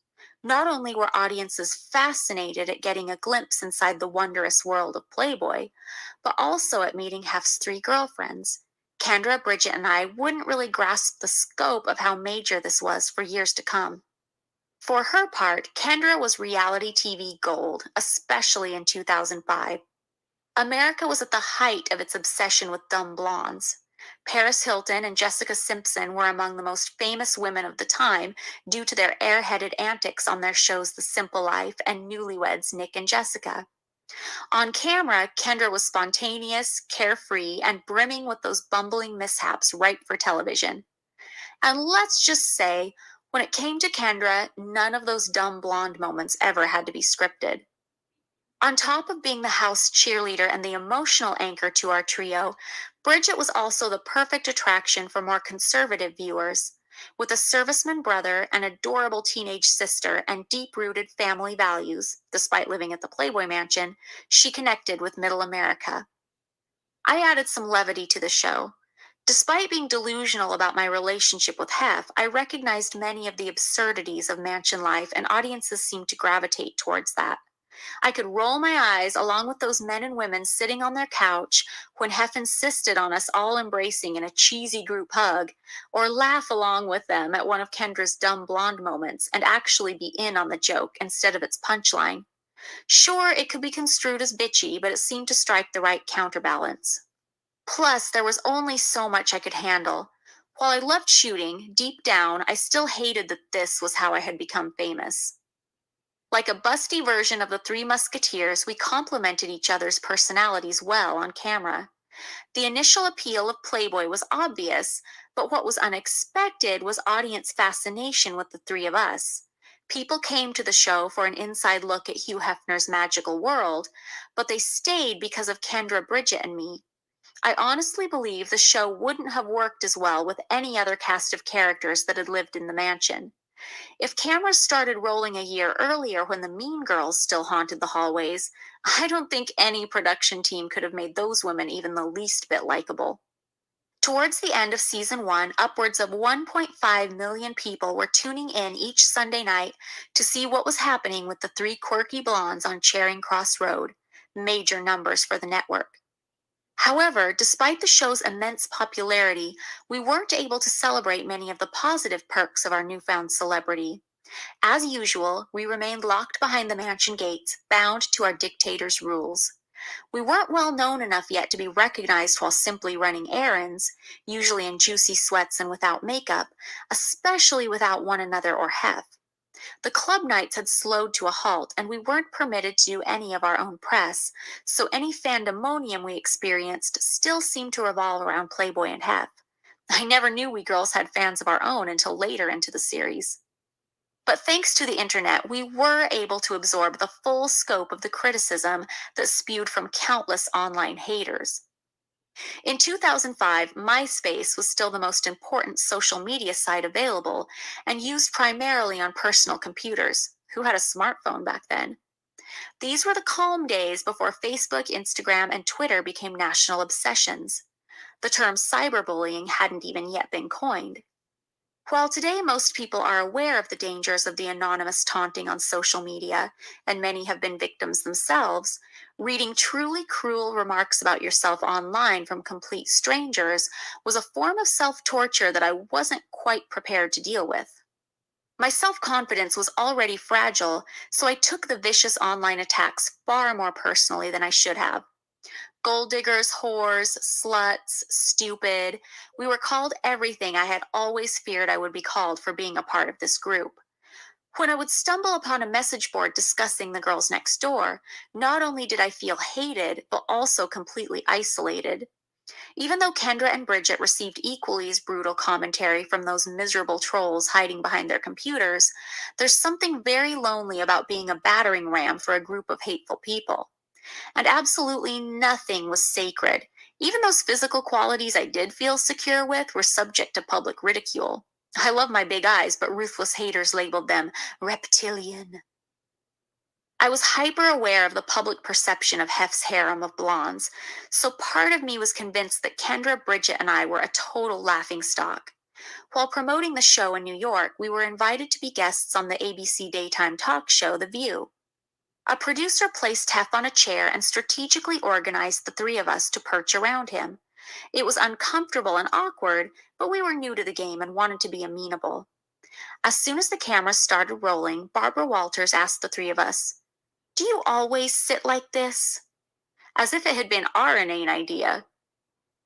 Not only were audiences fascinated at getting a glimpse inside the wondrous world of Playboy, but also at meeting Hef's three girlfriends. Kendra, Bridget, and I wouldn't really grasp the scope of how major this was for years to come. For her part, Kendra was reality TV gold, especially in 2005. America was at the height of its obsession with dumb blondes. Paris Hilton and Jessica Simpson were among the most famous women of the time due to their airheaded antics on their shows The Simple Life and Newlyweds Nick and Jessica. On camera, Kendra was spontaneous, carefree, and brimming with those bumbling mishaps ripe for television. And let's just say, when it came to Kendra, none of those dumb blonde moments ever had to be scripted. On top of being the house cheerleader and the emotional anchor to our trio, Bridget was also the perfect attraction for more conservative viewers. With a serviceman brother, an adorable teenage sister, and deep-rooted family values, despite living at the Playboy Mansion, she connected with Middle America. I added some levity to the show. Despite being delusional about my relationship with Hef, I recognized many of the absurdities of mansion life, and audiences seemed to gravitate towards that. I could roll my eyes along with those men and women sitting on their couch when Hef insisted on us all embracing in a cheesy group hug, or laugh along with them at one of Kendra's dumb blonde moments and actually be in on the joke instead of its punchline. Sure, it could be construed as bitchy, but it seemed to strike the right counterbalance. Plus, there was only so much I could handle. While I loved shooting, deep down, I still hated that this was how I had become famous. Like a busty version of the Three Musketeers, we complemented each other's personalities well on camera. The initial appeal of Playboy was obvious, but what was unexpected was audience fascination with the three of us. People came to the show for an inside look at Hugh Hefner's magical world, but they stayed because of Kendra, Bridget, and me. I honestly believe the show wouldn't have worked as well with any other cast of characters that had lived in the mansion. If cameras started rolling a year earlier when the Mean Girls still haunted the hallways, I don't think any production team could have made those women even the least bit likable. Towards the end of season 1, upwards of 1.5 million people were tuning in each Sunday night to see what was happening with the three quirky blondes on Charing Cross Road. Major numbers for the network. However, despite the show's immense popularity, we weren't able to celebrate many of the positive perks of our newfound celebrity. As usual, we remained locked behind the mansion gates, bound to our dictator's rules. We weren't well known enough yet to be recognized while simply running errands, usually in juicy sweats and without makeup, especially without one another or Hef. The club nights had slowed to a halt, and we weren't permitted to do any of our own press, so any fandemonium we experienced still seemed to revolve around Playboy and Hef. I never knew we girls had fans of our own until later into the series. But thanks to the internet, we were able to absorb the full scope of the criticism that spewed from countless online haters. In 2005, MySpace was still the most important social media site available and used primarily on personal computers. Who had a smartphone back then? These were the calm days before Facebook, Instagram, and Twitter became national obsessions. The term cyberbullying hadn't even yet been coined. While today most people are aware of the dangers of the anonymous taunting on social media, and many have been victims themselves, reading truly cruel remarks about yourself online from complete strangers was a form of self-torture that I wasn't quite prepared to deal with. My self-confidence was already fragile, so I took the vicious online attacks far more personally than I should have. Gold diggers, whores, sluts, stupid. We were called everything I had always feared I would be called for being a part of this group. When I would stumble upon a message board discussing the girls next door, not only did I feel hated, but also completely isolated. Even though Kendra and Bridget received equally as brutal commentary from those miserable trolls hiding behind their computers, there's something very lonely about being a battering ram for a group of hateful people. And absolutely nothing was sacred. Even those physical qualities I did feel secure with were subject to public ridicule. I love my big eyes, but ruthless haters labeled them reptilian. I was hyper aware of the public perception of Hef's harem of blondes, so part of me was convinced that Kendra, Bridget, and I were a total laughingstock. While promoting the show in New York, we were invited to be guests on the ABC daytime talk show The View. A producer placed Hef on a chair and strategically organized the three of us to perch around him. It was uncomfortable and awkward, but we were new to the game and wanted to be amenable. As soon as the cameras started rolling, Barbara Walters asked the three of us, "Do you always sit like this?" As if it had been our inane idea.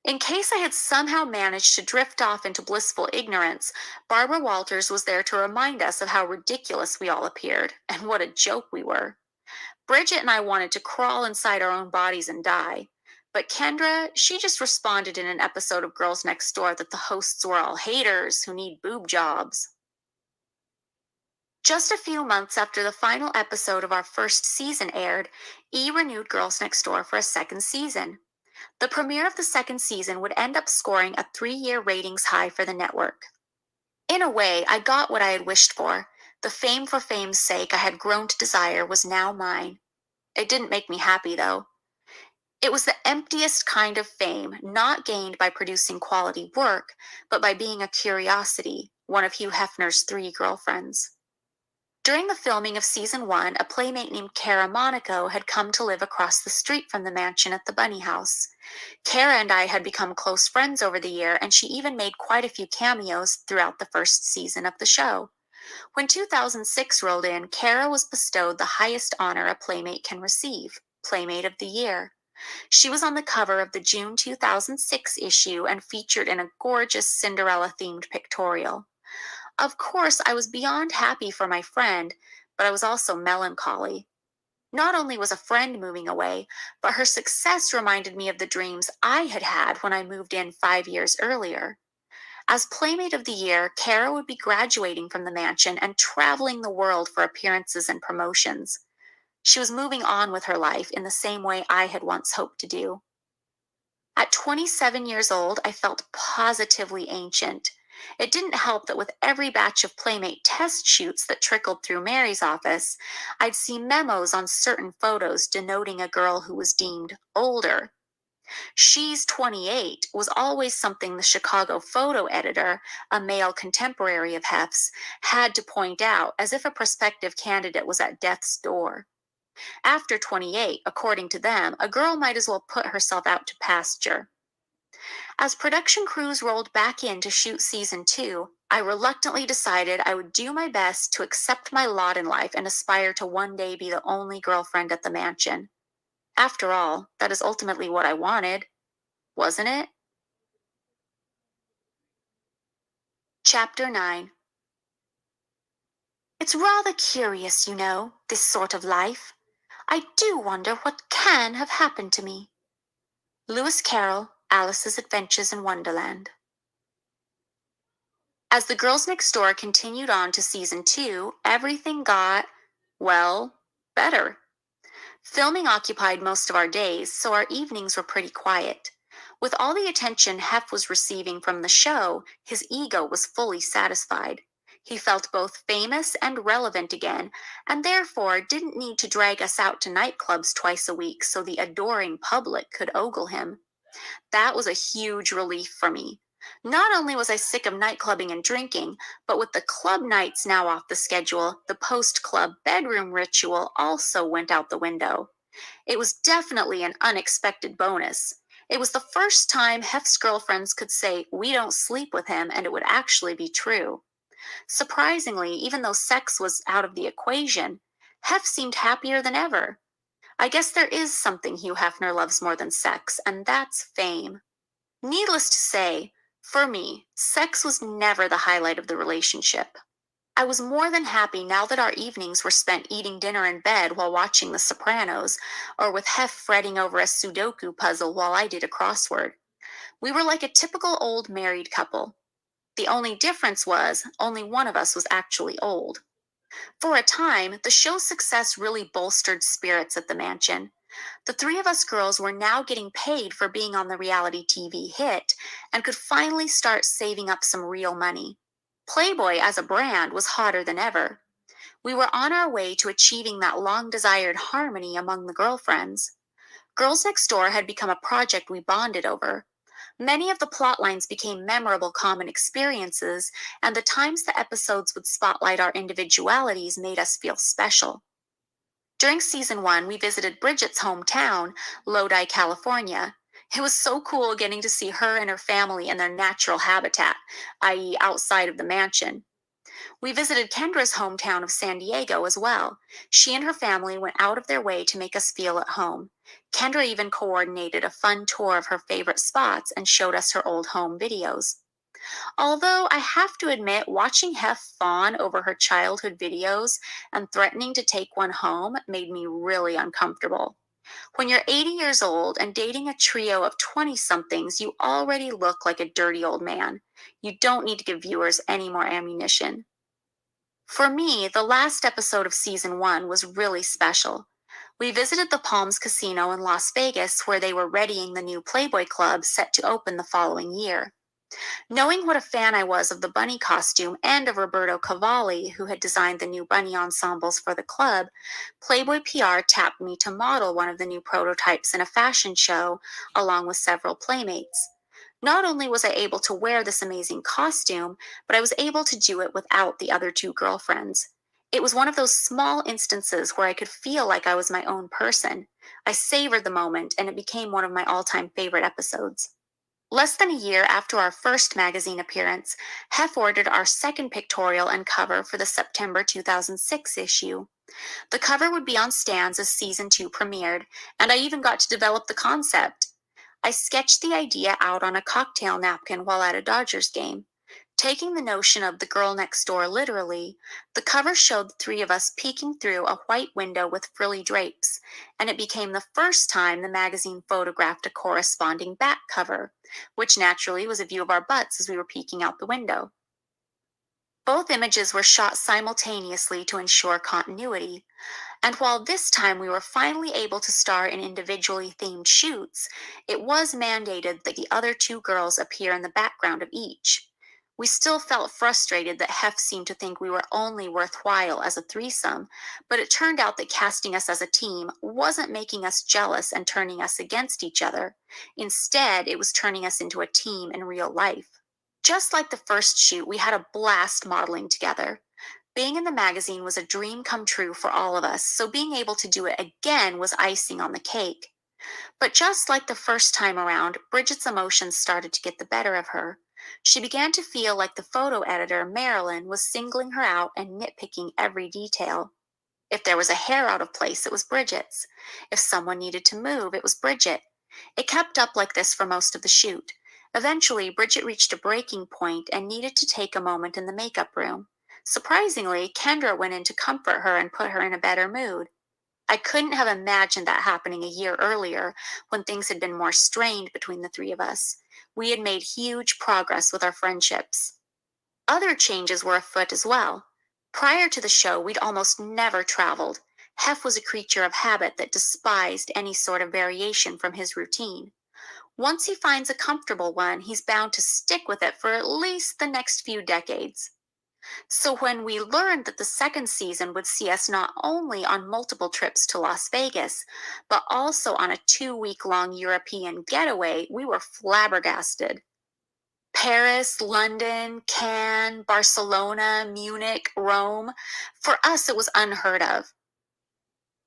In case I had somehow managed to drift off into blissful ignorance, Barbara Walters was there to remind us of how ridiculous we all appeared, and what a joke we were. Bridget and I wanted to crawl inside our own bodies and die. But Kendra, she just responded in an episode of Girls Next Door that the hosts were all haters who need boob jobs. Just a few months after the final episode of our first season aired, E! renewed Girls Next Door for a second season. The premiere of the second season would end up scoring a 3-year ratings high for the network. In a way, I got what I had wished for. The fame for fame's sake I had grown to desire was now mine. It didn't make me happy, though. It was the emptiest kind of fame, not gained by producing quality work, but by being a curiosity, one of Hugh Hefner's 3 girlfriends. During the filming of season 1, a playmate named Cara Monaco had come to live across the street from the mansion at the Bunny House. Cara and I had become close friends over the year, and she even made quite a few cameos throughout the first season of the show. When 2006 rolled in, Cara was bestowed the highest honor a playmate can receive, Playmate of the Year. She was on the cover of the June 2006 issue and featured in a gorgeous Cinderella-themed pictorial. Of course, I was beyond happy for my friend, but I was also melancholy. Not only was a friend moving away, but her success reminded me of the dreams I had had when I moved in 5 years earlier. As Playmate of the Year, Cara would be graduating from the mansion and traveling the world for appearances and promotions. She was moving on with her life in the same way I had once hoped to do. At 27 years old, I felt positively ancient. It didn't help that with every batch of Playmate test shoots that trickled through Mary's office, I'd see memos on certain photos denoting a girl who was deemed older. "She's 28" was always something the Chicago photo editor, a male contemporary of Hef's, had to point out as if a prospective candidate was at death's door. After 28, according to them, a girl might as well put herself out to pasture. As production crews rolled back in to shoot season 2, I reluctantly decided I would do my best to accept my lot in life and aspire to one day be the only girlfriend at the mansion. After all, that is ultimately what I wanted, wasn't it? Chapter 9. It's It's rather curious, this sort of life. I do wonder what can have happened to me. Lewis Carroll, Alice's Adventures in Wonderland. As The Girls Next Door continued on to season 2, everything got, well, better. Filming occupied most of our days, so our evenings were pretty quiet. With all the attention Hef was receiving from the show, his ego was fully satisfied. He felt both famous and relevant again, and therefore didn't need to drag us out to nightclubs twice a week so the adoring public could ogle him. That was a huge relief for me. Not only was I sick of nightclubbing and drinking, but with the club nights now off the schedule, the post-club bedroom ritual also went out the window. It was definitely an unexpected bonus. It was the first time Hef's girlfriends could say, "We don't sleep with him," and it would actually be true. Surprisingly, even though sex was out of the equation, Hef seemed happier than ever. I guess there is something Hugh Hefner loves more than sex, and that's fame. Needless to say, for me, sex was never the highlight of the relationship. I was more than happy now that our evenings were spent eating dinner in bed while watching The Sopranos, or with Hef fretting over a Sudoku puzzle while I did a crossword. We were like a typical old married couple. The only difference was only one of us was actually old. For a time, the show's success really bolstered spirits at the mansion. The three of us girls were now getting paid for being on the reality TV hit and could finally start saving up some real money. Playboy as a brand was hotter than ever. We were on our way to achieving that long-desired harmony among the girlfriends. Girls Next Door had become a project we bonded over. Many of the plot lines became memorable common experiences, and the times the episodes would spotlight our individualities made us feel special. During season 1, we visited Bridget's hometown, Lodi, California. It was so cool getting to see her and her family in their natural habitat, i.e., outside of the mansion. We visited Kendra's hometown of San Diego as well. She and her family went out of their way to make us feel at home. Kendra even coordinated a fun tour of her favorite spots and showed us her old home videos. Although I have to admit, watching Hef fawn over her childhood videos and threatening to take one home made me really uncomfortable. When you're 80 years old and dating a trio of 20-somethings, you already look like a dirty old man. You don't need to give viewers any more ammunition. For me, the last episode of season 1 was really special. We visited the Palms Casino in Las Vegas, where they were readying the new Playboy Club set to open the following year. Knowing what a fan I was of the bunny costume and of Roberto Cavalli, who had designed the new bunny ensembles for the club, Playboy PR tapped me to model one of the new prototypes in a fashion show, along with several playmates. Not only was I able to wear this amazing costume, but I was able to do it without the other two girlfriends. It was one of those small instances where I could feel like I was my own person. I savored the moment, and it became one of my all-time favorite episodes. Less than a year after our first magazine appearance, Hef ordered our second pictorial and cover for the September 2006 issue. The cover would be on stands as season 2 premiered, and I even got to develop the concept. I sketched the idea out on a cocktail napkin while at a Dodgers game. Taking the notion of the girl next door literally, the cover showed the three of us peeking through a white window with frilly drapes, and it became the first time the magazine photographed a corresponding back cover, which naturally was a view of our butts as we were peeking out the window. Both images were shot simultaneously to ensure continuity, and while this time we were finally able to star in individually themed shoots, it was mandated that the other two girls appear in the background of each. We still felt frustrated that Hef seemed to think we were only worthwhile as a threesome, but it turned out that casting us as a team wasn't making us jealous and turning us against each other. Instead, it was turning us into a team in real life. Just like the first shoot, we had a blast modeling together. Being in the magazine was a dream come true for all of us, so being able to do it again was icing on the cake. But just like the first time around, Bridget's emotions started to get the better of her. She began to feel like the photo editor, Marilyn, was singling her out and nitpicking every detail. If there was a hair out of place, it was Bridget's. If someone needed to move, it was Bridget. It kept up like this for most of the shoot. Eventually, Bridget reached a breaking point and needed to take a moment in the makeup room. Surprisingly, Kendra went in to comfort her and put her in a better mood. I couldn't have imagined that happening a year earlier when things had been more strained between the three of us. We had made huge progress with our friendships. Other changes were afoot as well. Prior to the show, we'd almost never traveled. Hef was a creature of habit that despised any sort of variation from his routine. Once he finds a comfortable one, he's bound to stick with it for at least the next few decades. So when we learned that the second season would see us not only on multiple trips to Las Vegas, but also on a 2 week long European getaway, we were flabbergasted. Paris, London, Cannes, Barcelona, Munich, Rome. For us, it was unheard of.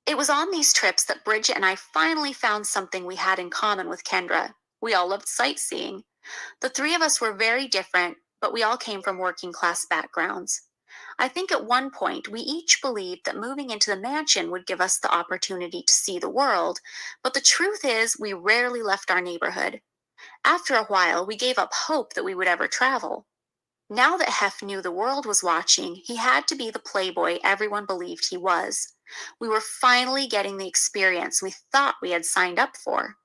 It was on these trips that Bridget and I finally found something we had in common with Kendra. We all loved sightseeing. The three of us were very different, but we all came from working class backgrounds. I think at one point we each believed that moving into the mansion would give us the opportunity to see the world, but the truth is we rarely left our neighborhood. After a while, we gave up hope that we would ever travel. Now that Hef knew the world was watching, he had to be the playboy everyone believed he was. We were finally getting the experience we thought we had signed up for.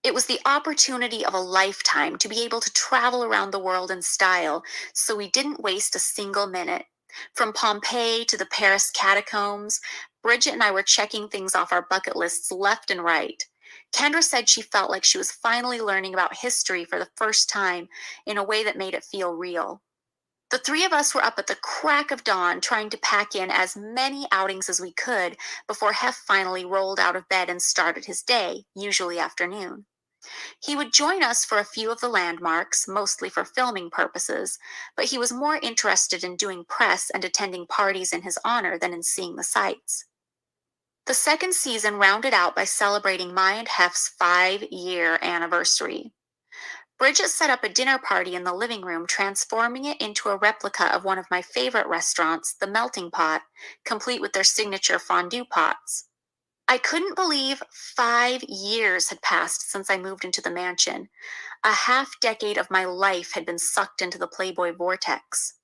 It was the opportunity of a lifetime to be able to travel around the world in style, so we didn't waste a single minute. From Pompeii to the Paris catacombs, Bridget and I were checking things off our bucket lists left and right. Kendra said she felt like she was finally learning about history for the first time in a way that made it feel real. The three of us were up at the crack of dawn trying to pack in as many outings as we could before Hef finally rolled out of bed and started his day, usually afternoon. He would join us for a few of the landmarks, mostly for filming purposes, but he was more interested in doing press and attending parties in his honor than in seeing the sights. The second season rounded out by celebrating my and Hef's 5-year anniversary. Bridget set up a dinner party in the living room, transforming it into a replica of one of my favorite restaurants, the Melting Pot, complete with their signature fondue pots. I couldn't believe 5 years had passed since I moved into the mansion. A half-decade of my life had been sucked into the Playboy vortex.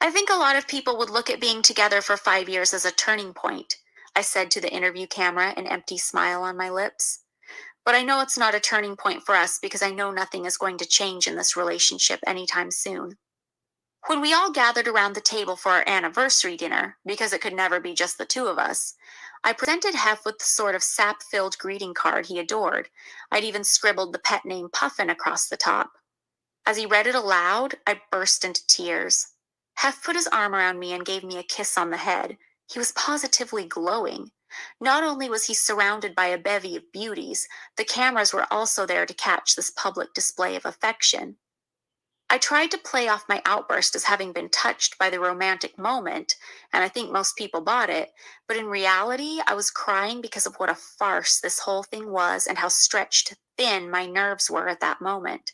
I think a lot of people would look at being together for 5 years as a turning point, I said to the interview camera, an empty smile on my lips. But I know it's not a turning point for us because I know nothing is going to change in this relationship anytime soon. When we all gathered around the table for our anniversary dinner, because it could never be just the two of us, I presented Hef with the sort of sap-filled greeting card he adored. I'd even scribbled the pet name Puffin across the top. As he read it aloud, I burst into tears. Hef put his arm around me and gave me a kiss on the head. He was positively glowing. Not only was he surrounded by a bevy of beauties, the cameras were also there to catch this public display of affection. I tried to play off my outburst as having been touched by the romantic moment, and I think most people bought it, but in reality, I was crying because of what a farce this whole thing was and how stretched thin my nerves were at that moment.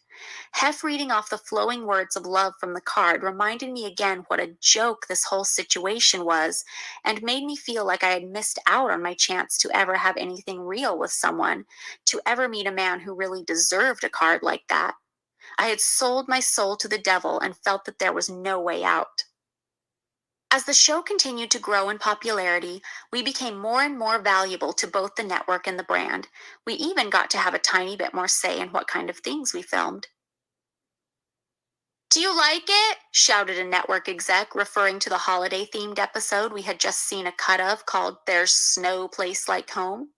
Hef reading off the flowing words of love from the card reminded me again what a joke this whole situation was and made me feel like I had missed out on my chance to ever have anything real with someone, to ever meet a man who really deserved a card like that. I had sold my soul to the devil and felt that there was no way out. As the show continued to grow in popularity, we became more and more valuable to both the network and the brand. We even got to have a tiny bit more say in what kind of things we filmed. "Do you like it?" shouted a network exec, referring to the holiday-themed episode we had just seen a cut of called There's No Place Like Home.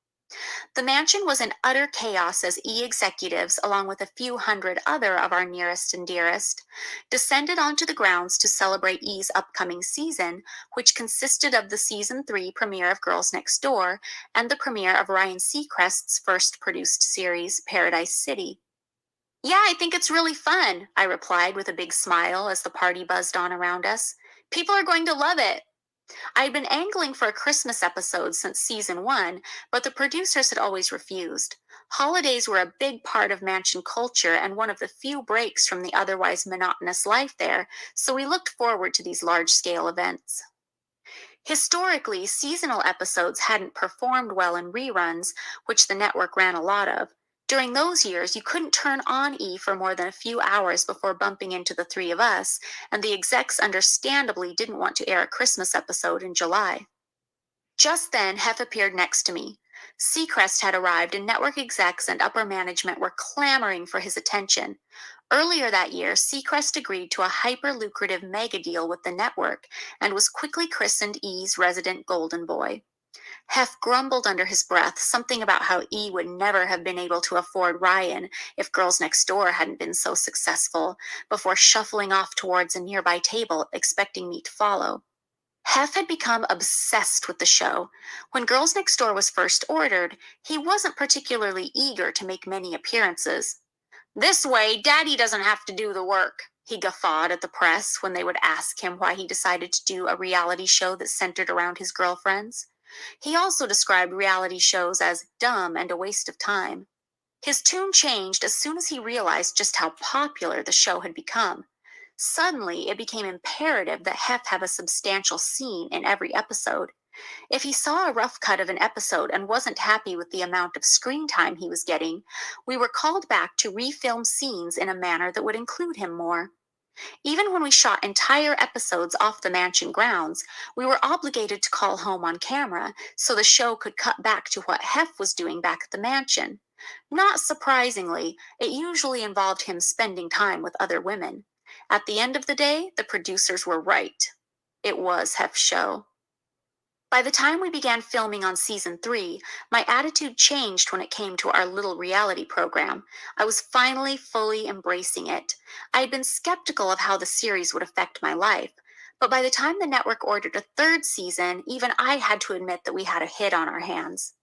The mansion was in utter chaos as executives, along with a few hundred other of our nearest and dearest, descended onto the grounds to celebrate E's upcoming season, which consisted of the season 3 premiere of Girls Next Door and the premiere of Ryan Seacrest's first produced series, Paradise City. "Yeah, I think it's really fun," I replied with a big smile as the party buzzed on around us. "People are going to love it." I had been angling for a Christmas episode since season 1, but the producers had always refused. Holidays were a big part of mansion culture and one of the few breaks from the otherwise monotonous life there, so we looked forward to these large-scale events. Historically, seasonal episodes hadn't performed well in reruns, which the network ran a lot of. During those years, you couldn't turn on E for more than a few hours before bumping into the three of us, and the execs understandably didn't want to air a Christmas episode in July. Just then, Hef appeared next to me. Seacrest had arrived, and network execs and upper management were clamoring for his attention. Earlier that year, Seacrest agreed to a hyper-lucrative mega deal with the network and was quickly christened E's resident golden boy. Hef grumbled under his breath something about how E would never have been able to afford Ryan if Girls Next Door hadn't been so successful, before shuffling off towards a nearby table, expecting me to follow. Hef had become obsessed with the show. When Girls Next Door was first ordered, he wasn't particularly eager to make many appearances. "This way, Daddy doesn't have to do the work," he guffawed at the press when they would ask him why he decided to do a reality show that centered around his girlfriends. He also described reality shows as dumb and a waste of time. His tune changed as soon as he realized just how popular the show had become. Suddenly, it became imperative that Hef have a substantial scene in every episode. If he saw a rough cut of an episode and wasn't happy with the amount of screen time he was getting, we were called back to refilm scenes in a manner that would include him more. Even when we shot entire episodes off the mansion grounds, we were obligated to call home on camera so the show could cut back to what Hef was doing back at the mansion. Not surprisingly, it usually involved him spending time with other women. At the end of the day, the producers were right. It was Hef's show. By the time we began filming on season 3, my attitude changed when it came to our little reality program. I was finally fully embracing it. I had been skeptical of how the series would affect my life, but by the time the network ordered a third season, even I had to admit that we had a hit on our hands.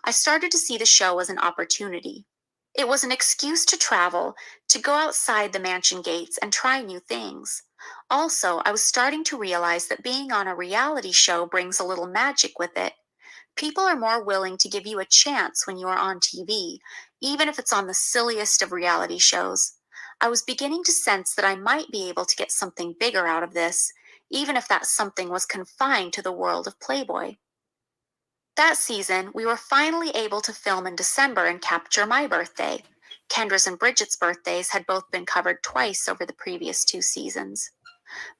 I started to see the show as an opportunity. It was an excuse to travel, to go outside the mansion gates and try new things. Also, I was starting to realize that being on a reality show brings a little magic with it. People are more willing to give you a chance when you are on TV, even if it's on the silliest of reality shows. I was beginning to sense that I might be able to get something bigger out of this, even if that something was confined to the world of Playboy. That season, we were finally able to film in December and capture my birthday. Kendra's and Bridget's birthdays had both been covered twice over the previous 2 seasons.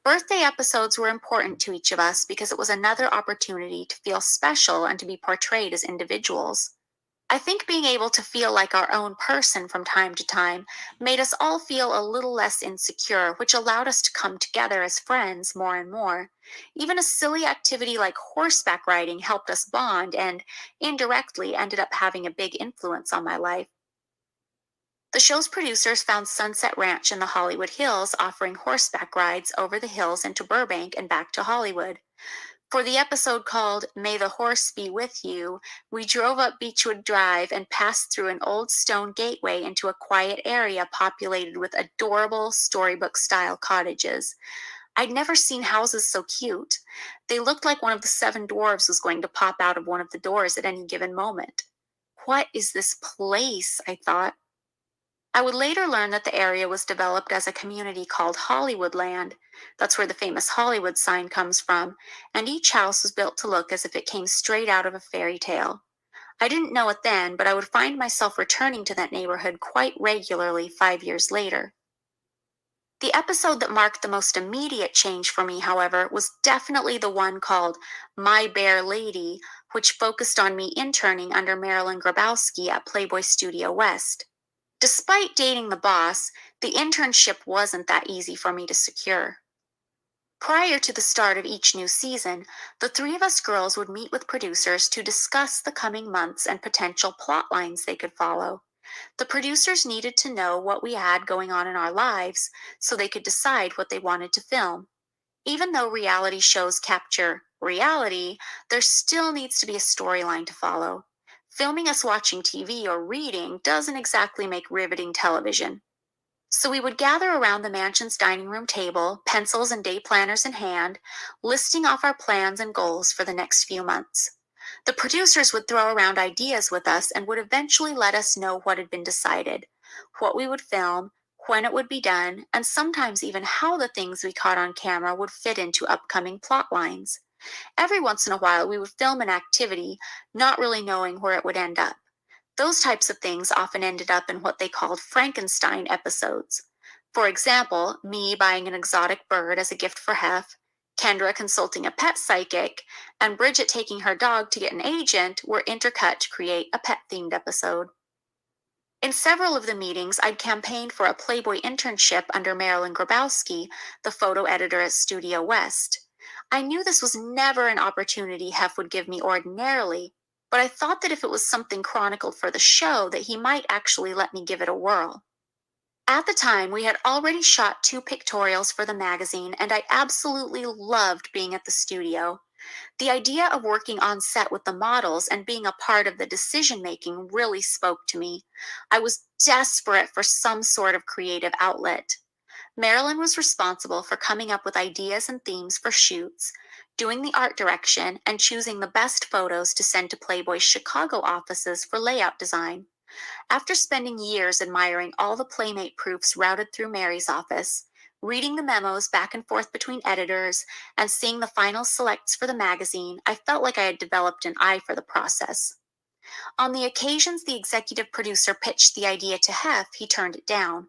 Birthday episodes were important to each of us because it was another opportunity to feel special and to be portrayed as individuals. I think being able to feel like our own person from time to time made us all feel a little less insecure, which allowed us to come together as friends more and more. Even a silly activity like horseback riding helped us bond and, indirectly, ended up having a big influence on my life. The show's producers found Sunset Ranch in the Hollywood Hills offering horseback rides over the hills into Burbank and back to Hollywood. For the episode called May the Horse Be With You, we drove up Beechwood Drive and passed through an old stone gateway into a quiet area populated with adorable storybook-style cottages. I'd never seen houses so cute. They looked like one of the 7 dwarves was going to pop out of one of the doors at any given moment. What is this place? I thought. I would later learn that the area was developed as a community called Hollywoodland. That's where the famous Hollywood sign comes from, and each house was built to look as if it came straight out of a fairy tale. I didn't know it then, but I would find myself returning to that neighborhood quite regularly 5 years later. The episode that marked the most immediate change for me, however, was definitely the one called My Bear Lady, which focused on me interning under Marilyn Grabowski at Playboy Studio West. Despite dating the boss, the internship wasn't that easy for me to secure. Prior to the start of each new season, the 3 of us girls would meet with producers to discuss the coming months and potential plot lines they could follow. The producers needed to know what we had going on in our lives so they could decide what they wanted to film. Even though reality shows capture reality, there still needs to be a storyline to follow. Filming us watching TV or reading doesn't exactly make riveting television. So we would gather around the mansion's dining room table, pencils and day planners in hand, listing off our plans and goals for the next few months. The producers would throw around ideas with us and would eventually let us know what had been decided, what we would film, when it would be done, and sometimes even how the things we caught on camera would fit into upcoming plot lines. Every once in a while, we would film an activity, not really knowing where it would end up. Those types of things often ended up in what they called Frankenstein episodes. For example, me buying an exotic bird as a gift for Hef, Kendra consulting a pet psychic, and Bridget taking her dog to get an agent were intercut to create a pet themed episode. In several of the meetings, I'd campaigned for a Playboy internship under Marilyn Grabowski, the photo editor at Studio West. I knew this was never an opportunity Hef would give me ordinarily, but I thought that if it was something chronicled for the show, that he might actually let me give it a whirl. At the time, we had already shot 2 pictorials for the magazine, and I absolutely loved being at the studio. The idea of working on set with the models and being a part of the decision making really spoke to me. I was desperate for some sort of creative outlet. Marilyn was responsible for coming up with ideas and themes for shoots, doing the art direction, and choosing the best photos to send to Playboy's Chicago offices for layout design. After spending years admiring all the Playmate proofs routed through Mary's office, reading the memos back and forth between editors, and seeing the final selects for the magazine, I felt like I had developed an eye for the process. On the occasions the executive producer pitched the idea to Hef, he turned it down.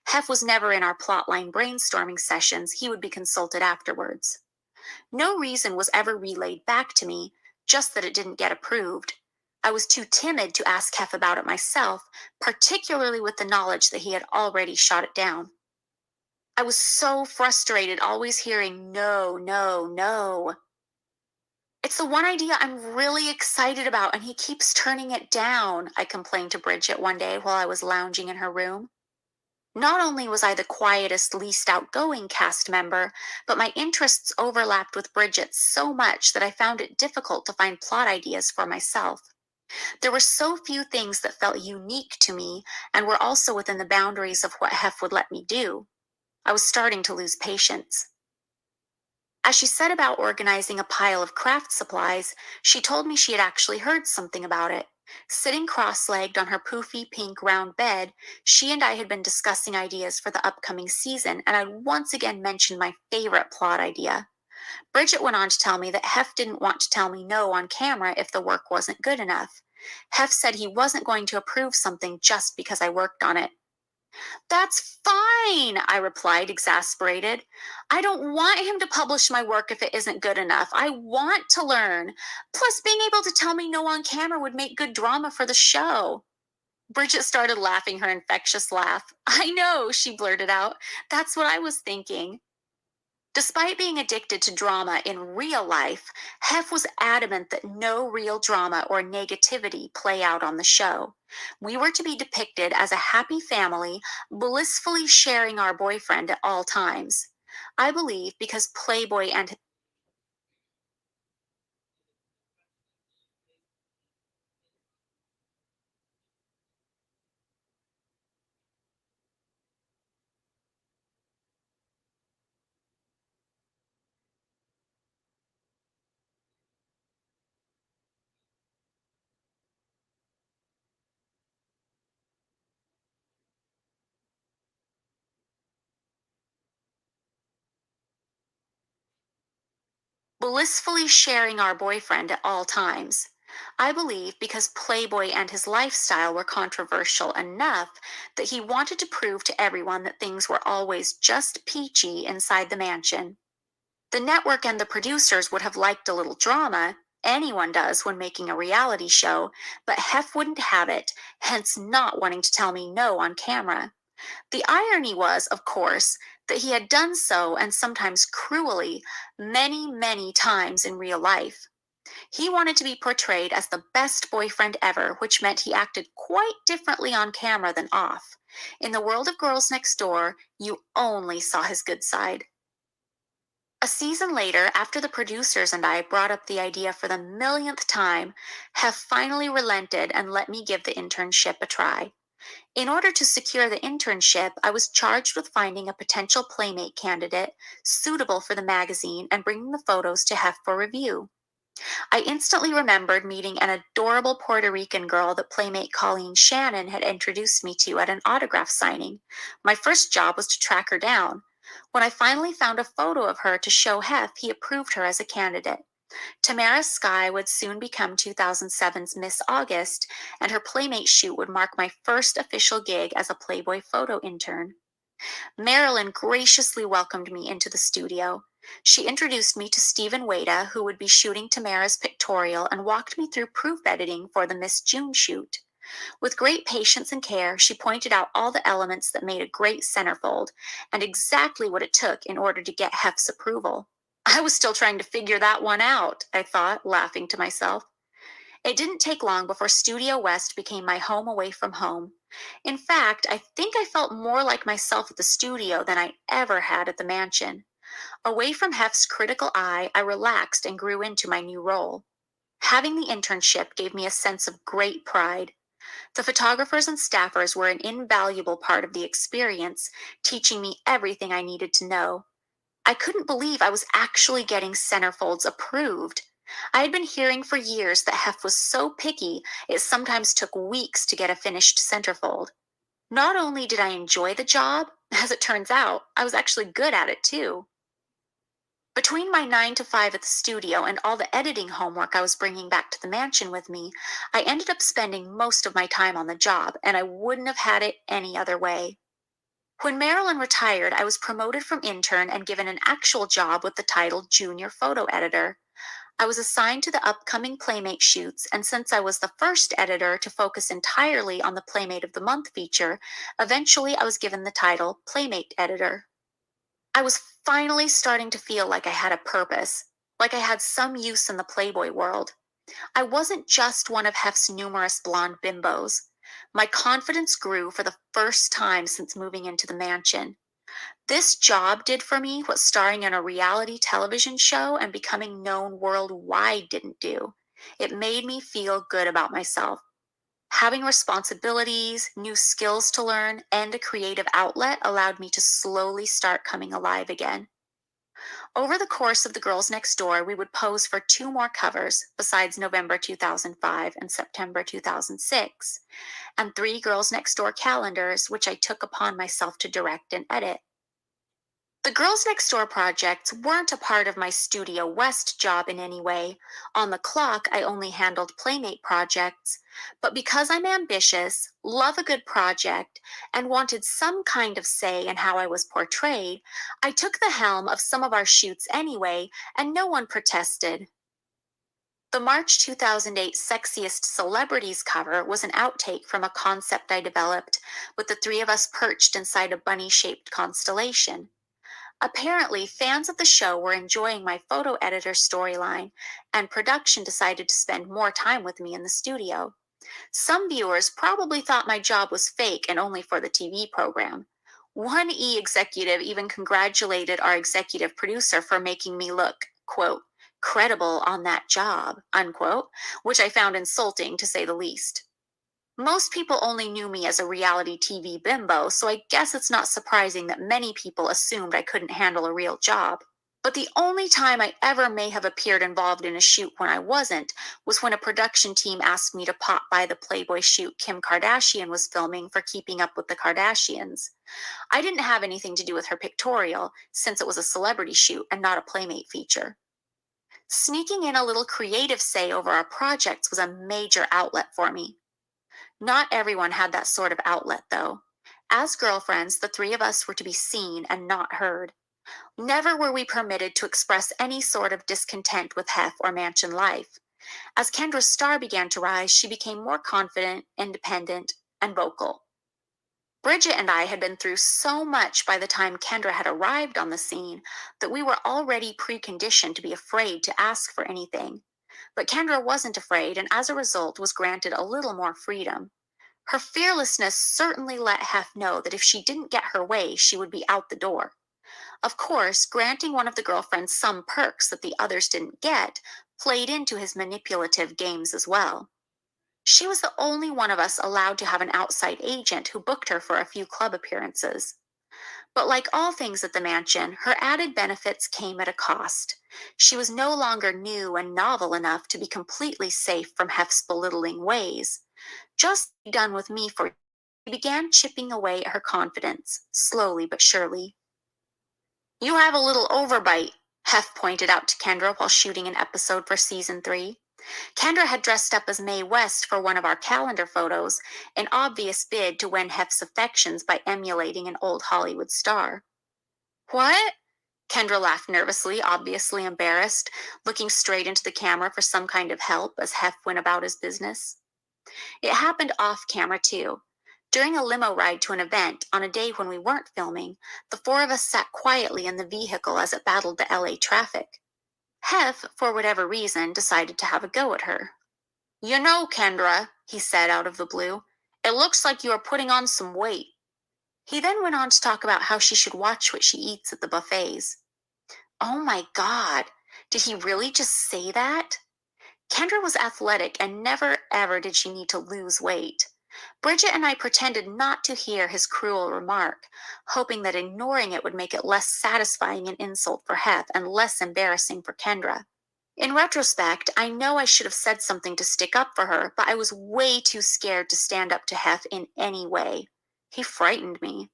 Hef was never in our plotline brainstorming sessions, he would be consulted afterwards. No reason was ever relayed back to me, just that it didn't get approved. I was too timid to ask Hef about it myself, particularly with the knowledge that he had already shot it down. I was so frustrated always hearing no, no, no. It's the one idea I'm really excited about, and he keeps turning it down, I complained to Bridget one day while I was lounging in her room. Not only was I the quietest, least outgoing cast member, but my interests overlapped with Bridget's so much that I found it difficult to find plot ideas for myself. There were so few things that felt unique to me and were also within the boundaries of what Hef would let me do. I was starting to lose patience. As she set about organizing a pile of craft supplies, she told me she had actually heard something about it. Sitting cross-legged on her poofy pink round bed, she and I had been discussing ideas for the upcoming season, and I'd once again mentioned my favorite plot idea. Bridget went on to tell me that Hef didn't want to tell me no on camera if the work wasn't good enough. Hef said he wasn't going to approve something just because I worked on it. That's fine, I replied, exasperated. I don't want him to publish my work if it isn't good enough. I want to learn. Plus, being able to tell me no on camera would make good drama for the show. Bridget started laughing her infectious laugh. I know, she blurted out. That's what I was thinking. Despite being addicted to drama in real life, Hef was adamant that no real drama or negativity play out on the show. We were to be depicted as a happy family, blissfully sharing our boyfriend at all times. I believe because Playboy and blissfully sharing our boyfriend at all times. I believe because Playboy and his lifestyle were controversial enough that he wanted to prove to everyone that things were always just peachy inside the mansion. The network and the producers would have liked a little drama. Anyone does when making a reality show, but Hef wouldn't have it, hence not wanting to tell me no on camera. The irony was, of course, that he had done so, and sometimes cruelly, many, many times in real life. He wanted to be portrayed as the best boyfriend ever, which meant he acted quite differently on camera than off. In the world of Girls Next Door, you only saw his good side. A season later, after the producers and I brought up the idea for the millionth time, Hef finally relented and let me give the internship a try. In order to secure the internship, I was charged with finding a potential Playmate candidate suitable for the magazine and bringing the photos to Hef for review. I instantly remembered meeting an adorable Puerto Rican girl that Playmate Colleen Shannon had introduced me to at an autograph signing. My first job was to track her down. When I finally found a photo of her to show Hef, he approved her as a candidate. Tamara Skye would soon become 2007's Miss August, and her Playmate shoot would mark my first official gig as a Playboy photo intern. Marilyn graciously welcomed me into the studio. She introduced me to Stephen Wada, who would be shooting Tamara's pictorial, and walked me through proof editing for the Miss June shoot. With great patience and care, she pointed out all the elements that made a great centerfold and exactly what it took in order to get Hef's approval. I was still trying to figure that one out, I thought, laughing to myself. It didn't take long before Studio West became my home away from home. In fact, I think I felt more like myself at the studio than I ever had at the mansion. Away from Hef's critical eye, I relaxed and grew into my new role. Having the internship gave me a sense of great pride. The photographers and staffers were an invaluable part of the experience, teaching me everything I needed to know. I couldn't believe I was actually getting centerfolds approved. I had been hearing for years that Hef was so picky it sometimes took weeks to get a finished centerfold. Not only did I enjoy the job, as it turns out, I was actually good at it too. Between my 9 to 5 at the studio and all the editing homework I was bringing back to the mansion with me, I ended up spending most of my time on the job, and I wouldn't have had it any other way. When Marilyn retired, I was promoted from intern and given an actual job with the title Junior Photo Editor. I was assigned to the upcoming Playmate shoots, and since I was the first editor to focus entirely on the Playmate of the Month feature, eventually I was given the title Playmate Editor. I was finally starting to feel like I had a purpose, like I had some use in the Playboy world. I wasn't just one of Hef's numerous blonde bimbos. My confidence grew for the first time since moving into the mansion. This job did for me what starring in a reality television show and becoming known worldwide didn't do. It made me feel good about myself. Having responsibilities, new skills to learn, and a creative outlet allowed me to slowly start coming alive again. Over the course of The Girls Next Door, we would pose for two more covers, besides November 2005 and September 2006, and three Girls Next Door calendars, which I took upon myself to direct and edit. The Girls Next Door projects weren't a part of my Studio West job in any way. On the clock, I only handled Playmate projects, but because I'm ambitious, love a good project, and wanted some kind of say in how I was portrayed, I took the helm of some of our shoots anyway, and no one protested. The March 2008 Sexiest Celebrities cover was an outtake from a concept I developed, with the three of us perched inside a bunny-shaped constellation. Apparently, fans of the show were enjoying my photo editor storyline, and production decided to spend more time with me in the studio. Some viewers probably thought my job was fake and only for the TV program. One E executive even congratulated our executive producer for making me look, quote, credible on that job, unquote, which I found insulting to say the least. Most people only knew me as a reality TV bimbo, so I guess it's not surprising that many people assumed I couldn't handle a real job. But the only time I ever may have appeared involved in a shoot when I wasn't was when a production team asked me to pop by the Playboy shoot Kim Kardashian was filming for Keeping Up with the Kardashians. I didn't have anything to do with her pictorial, since it was a celebrity shoot and not a Playmate feature. Sneaking in a little creative say over our projects was a major outlet for me. Not everyone had that sort of outlet, though. As girlfriends, the three of us were to be seen and not heard. Never were we permitted to express any sort of discontent with Hef or mansion life. As Kendra's star began to rise, she became more confident, independent, and vocal. Bridget and I had been through so much by the time Kendra had arrived on the scene that we were already preconditioned to be afraid to ask for anything. But Kendra wasn't afraid, and as a result was granted a little more freedom. Her fearlessness certainly let Hef know that if she didn't get her way, she would be out the door. Of course, granting one of the girlfriends some perks that the others didn't get played into his manipulative games as well. She was the only one of us allowed to have an outside agent who booked her for a few club appearances. But like all things at the mansion, her added benefits came at a cost. She was no longer new and novel enough to be completely safe from Hef's belittling ways. Just done with me for he began chipping away at her confidence, slowly but surely. You have a little overbite, Hef pointed out to Kendra while shooting an episode for season 3. Kendra had dressed up as Mae West for one of our calendar photos, an obvious bid to win Hef's affections by emulating an old Hollywood star. What? Kendra laughed nervously, obviously embarrassed, looking straight into the camera for some kind of help as Hef went about his business. It happened off camera, too. During a limo ride to an event on a day when we weren't filming, the 4 of us sat quietly in the vehicle as it battled the LA traffic. Hef, for whatever reason, decided to have a go at her. You know, Kendra, he said out of the blue, it looks like you are putting on some weight. He then went on to talk about how she should watch what she eats at the buffets. Oh my God, did he really just say that? Kendra was athletic and never ever did she need to lose weight. Bridget and I pretended not to hear his cruel remark, hoping that ignoring it would make it less satisfying an insult for Hef and less embarrassing for Kendra. In retrospect, I know I should have said something to stick up for her, but I was way too scared to stand up to Hef in any way. He frightened me.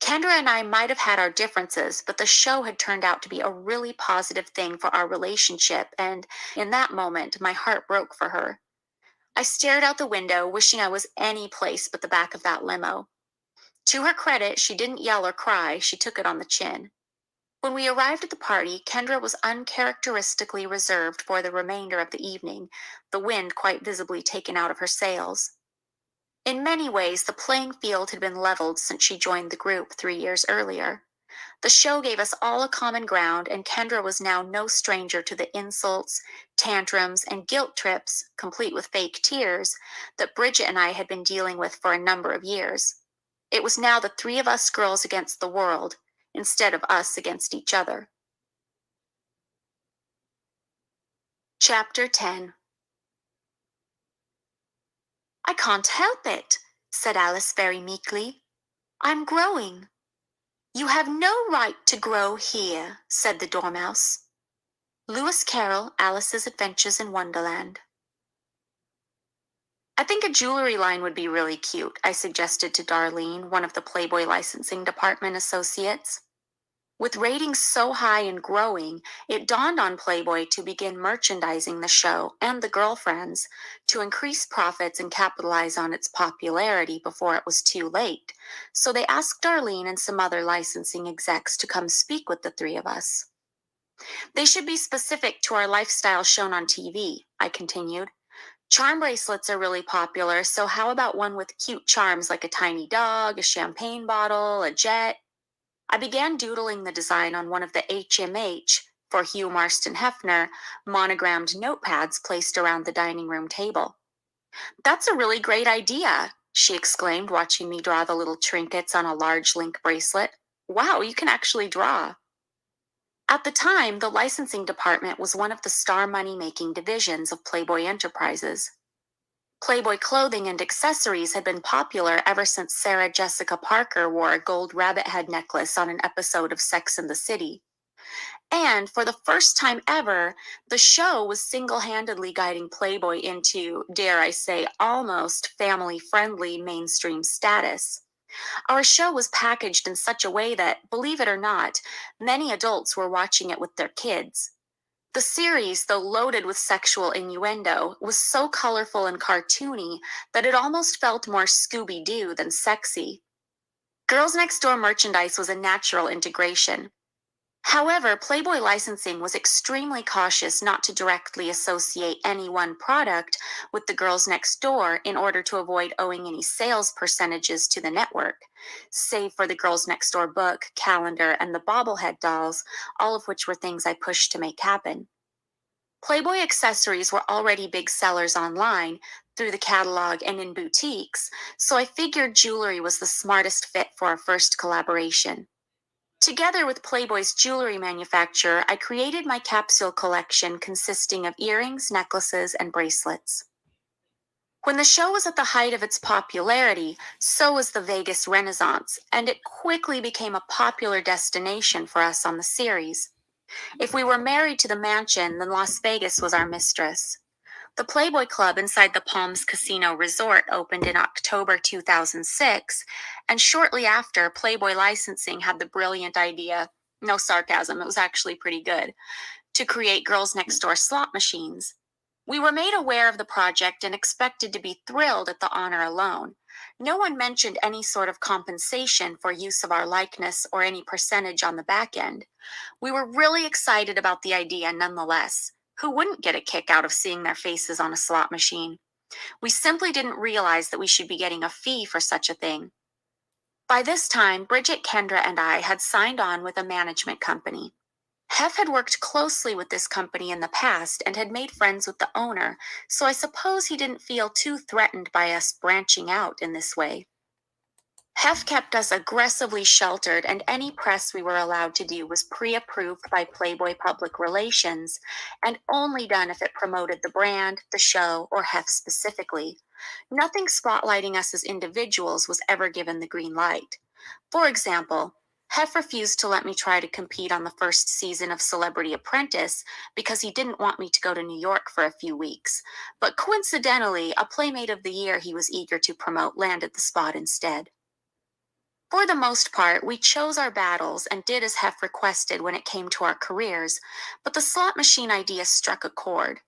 Kendra and I might have had our differences, but the show had turned out to be a really positive thing for our relationship, and in that moment, my heart broke for her. I stared out the window, wishing I was any place but the back of that limo. To her credit, she didn't yell or cry, she took it on the chin. When we arrived at the party, Kendra was uncharacteristically reserved for the remainder of the evening, the wind quite visibly taken out of her sails. In many ways, the playing field had been leveled since she joined the group 3 years earlier. The show gave us all a common ground, and Kendra was now no stranger to the insults, tantrums, and guilt trips, complete with fake tears, that Bridget and I had been dealing with for a number of years. It was now the 3 of us girls against the world, instead of us against each other. Chapter 10. I can't help it, said Alice very meekly. I'm growing. You have no right to grow here, said the Dormouse. Lewis Carroll, Alice's Adventures in Wonderland. I think a jewelry line would be really cute, I suggested to Darlene, one of the Playboy licensing department associates. With ratings so high and growing, it dawned on Playboy to begin merchandising the show and the girlfriends to increase profits and capitalize on its popularity before it was too late. So they asked Darlene and some other licensing execs to come speak with the 3 of us. They should be specific to our lifestyle shown on TV, I continued. Charm bracelets are really popular, so how about one with cute charms like a tiny dog, a champagne bottle, a jet? I began doodling the design on one of the HMH, for Hugh Marston Hefner, monogrammed notepads placed around the dining room table. That's a really great idea, she exclaimed, watching me draw the little trinkets on a large link bracelet. Wow, you can actually draw. At the time, the licensing department was one of the star money-making divisions of Playboy Enterprises. Playboy clothing and accessories had been popular ever since Sarah Jessica Parker wore a gold rabbit head necklace on an episode of Sex and the City. And for the first time ever, the show was single-handedly guiding Playboy into, dare I say, almost family-friendly mainstream status. Our show was packaged in such a way that, believe it or not, many adults were watching it with their kids. The series, though loaded with sexual innuendo, was so colorful and cartoony that it almost felt more Scooby-Doo than sexy. Girls Next Door merchandise was a natural integration. However, Playboy licensing was extremely cautious not to directly associate any one product with the Girls Next Door in order to avoid owing any sales percentages to the network, save for the Girls Next Door book, calendar, and the bobblehead dolls, all of which were things I pushed to make happen. Playboy accessories were already big sellers online, through the catalog and in boutiques, so I figured jewelry was the smartest fit for our first collaboration. Together with Playboy's jewelry manufacturer, I created my capsule collection consisting of earrings, necklaces, and bracelets. When the show was at the height of its popularity, so was the Vegas Renaissance, and it quickly became a popular destination for us on the series. If we were married to the mansion, then Las Vegas was our mistress. The Playboy Club inside the Palms Casino Resort opened in October 2006, and shortly after, Playboy Licensing had the brilliant idea, No sarcasm, it was actually pretty good, to create Girls Next Door slot machines. We were made aware of the project and expected to be thrilled at the honor alone. No one mentioned any sort of compensation for use of our likeness or any percentage on the back end. We were really excited about the idea nonetheless. Who wouldn't get a kick out of seeing their faces on a slot machine? We simply didn't realize that we should be getting a fee for such a thing. By this time, Bridget, Kendra, and I had signed on with a management company. Hef had worked closely with this company in the past and had made friends with the owner, so I suppose he didn't feel too threatened by us branching out in this way. Hef kept us aggressively sheltered, and any press we were allowed to do was pre-approved by Playboy Public Relations, and only done if it promoted the brand, the show, or Hef specifically. Nothing spotlighting us as individuals was ever given the green light. For example, Hef refused to let me try to compete on the first season of Celebrity Apprentice because he didn't want me to go to New York for a few weeks. But coincidentally, a Playmate of the Year he was eager to promote landed the spot instead. For the most part, we chose our battles and did as Hef requested when it came to our careers, but the slot machine idea struck a chord.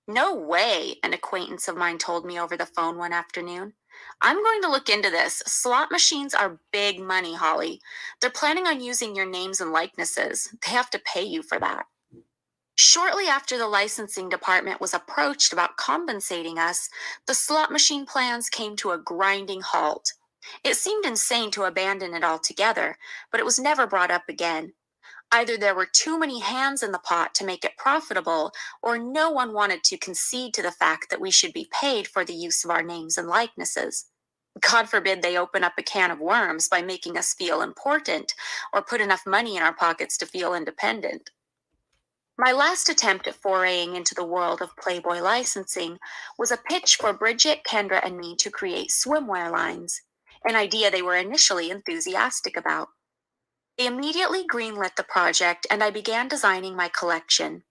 "No way," an acquaintance of mine told me over the phone one afternoon. "I'm going to look into this. Slot machines are big money, Holly. They're planning on using your names and likenesses. They have to pay you for that." Shortly after the licensing department was approached about compensating us, the slot machine plans came to a grinding halt. It seemed insane to abandon it altogether, but it was never brought up again. Either there were too many hands in the pot to make it profitable, or no one wanted to concede to the fact that we should be paid for the use of our names and likenesses. God forbid they open up a can of worms by making us feel important, or put enough money in our pockets to feel independent. My last attempt at foraying into the world of Playboy licensing was a pitch for Bridget, Kendra, and me to create swimwear lines, an idea they were initially enthusiastic about. They immediately greenlit the project, and I began designing my collection.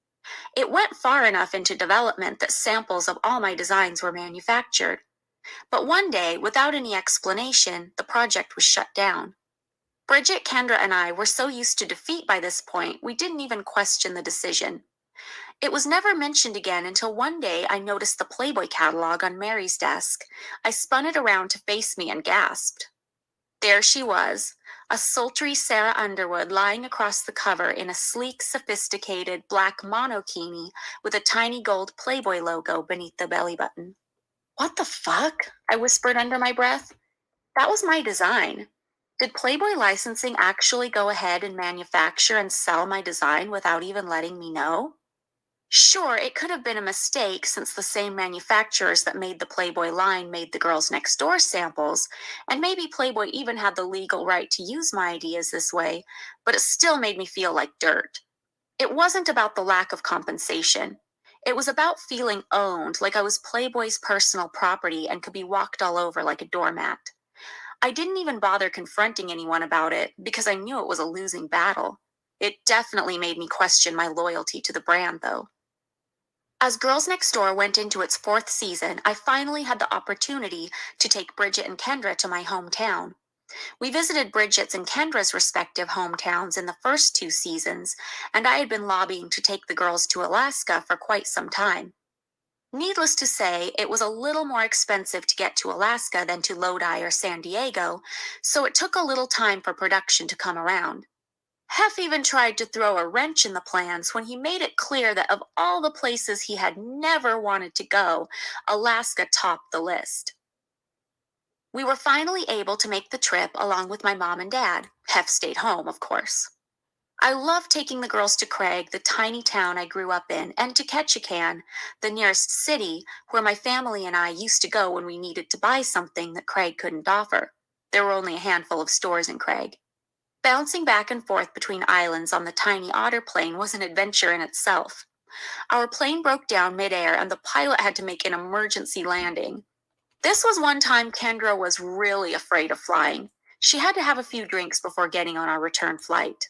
It went far enough into development that samples of all my designs were manufactured. But one day, without any explanation, the project was shut down. Bridget, Kendra, and I were so used to defeat by this point, we didn't even question the decision. It was never mentioned again until one day I noticed the Playboy catalog on Mary's desk. I spun it around to face me and gasped. There she was, a sultry Sarah Underwood lying across the cover in a sleek, sophisticated black monokini with a tiny gold Playboy logo beneath the belly button. "What the fuck?" I whispered under my breath. "That was my design. Did Playboy Licensing actually go ahead and manufacture and sell my design without even letting me know?" Sure, it could have been a mistake since the same manufacturers that made the Playboy line made the Girls Next Door samples, and maybe Playboy even had the legal right to use my ideas this way, but it still made me feel like dirt. It wasn't about the lack of compensation. It was about feeling owned, like I was Playboy's personal property and could be walked all over like a doormat. I didn't even bother confronting anyone about it because I knew it was a losing battle. It definitely made me question my loyalty to the brand, though. As Girls Next Door went into its fourth season, I finally had the opportunity to take Bridget and Kendra to my hometown. We visited Bridget's and Kendra's respective hometowns in the first two seasons, and I had been lobbying to take the girls to Alaska for quite some time. Needless to say, it was a little more expensive to get to Alaska than to Lodi or San Diego, so it took a little time for production to come around. Hef even tried to throw a wrench in the plans when he made it clear that of all the places he had never wanted to go, Alaska topped the list. We were finally able to make the trip along with my mom and dad. Hef stayed home, of course. I loved taking the girls to Craig, the tiny town I grew up in, and to Ketchikan, the nearest city where my family and I used to go when we needed to buy something that Craig couldn't offer. There were only a handful of stores in Craig. Bouncing back and forth between islands on the tiny otter plane was an adventure in itself. Our plane broke down midair and the pilot had to make an emergency landing. This was one time Kendra was really afraid of flying. She had to have a few drinks before getting on our return flight.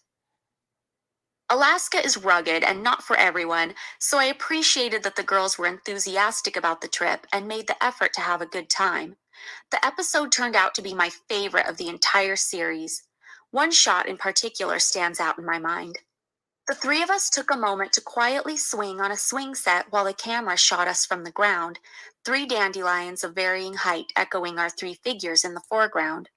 Alaska is rugged and not for everyone, so I appreciated that the girls were enthusiastic about the trip and made the effort to have a good time. The episode turned out to be my favorite of the entire series. One shot in particular stands out in my mind. The three of us took a moment to quietly swing on a swing set while the camera shot us from the ground, three dandelions of varying height echoing our three figures in the foreground.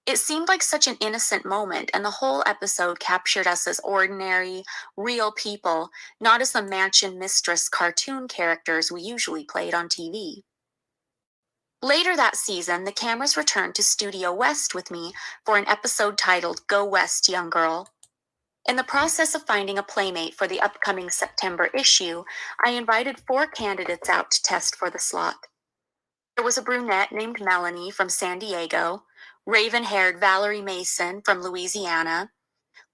It seemed like such an innocent moment, and the whole episode captured us as ordinary, real people, not as the mansion mistress cartoon characters we usually played on TV. Later that season, the cameras returned to Studio West with me for an episode titled Go West, Young Girl. In the process of finding a playmate for the upcoming September issue, I invited 4 candidates out to test for the slot. There was a brunette named Melanie from San Diego, raven-haired Valerie Mason from Louisiana,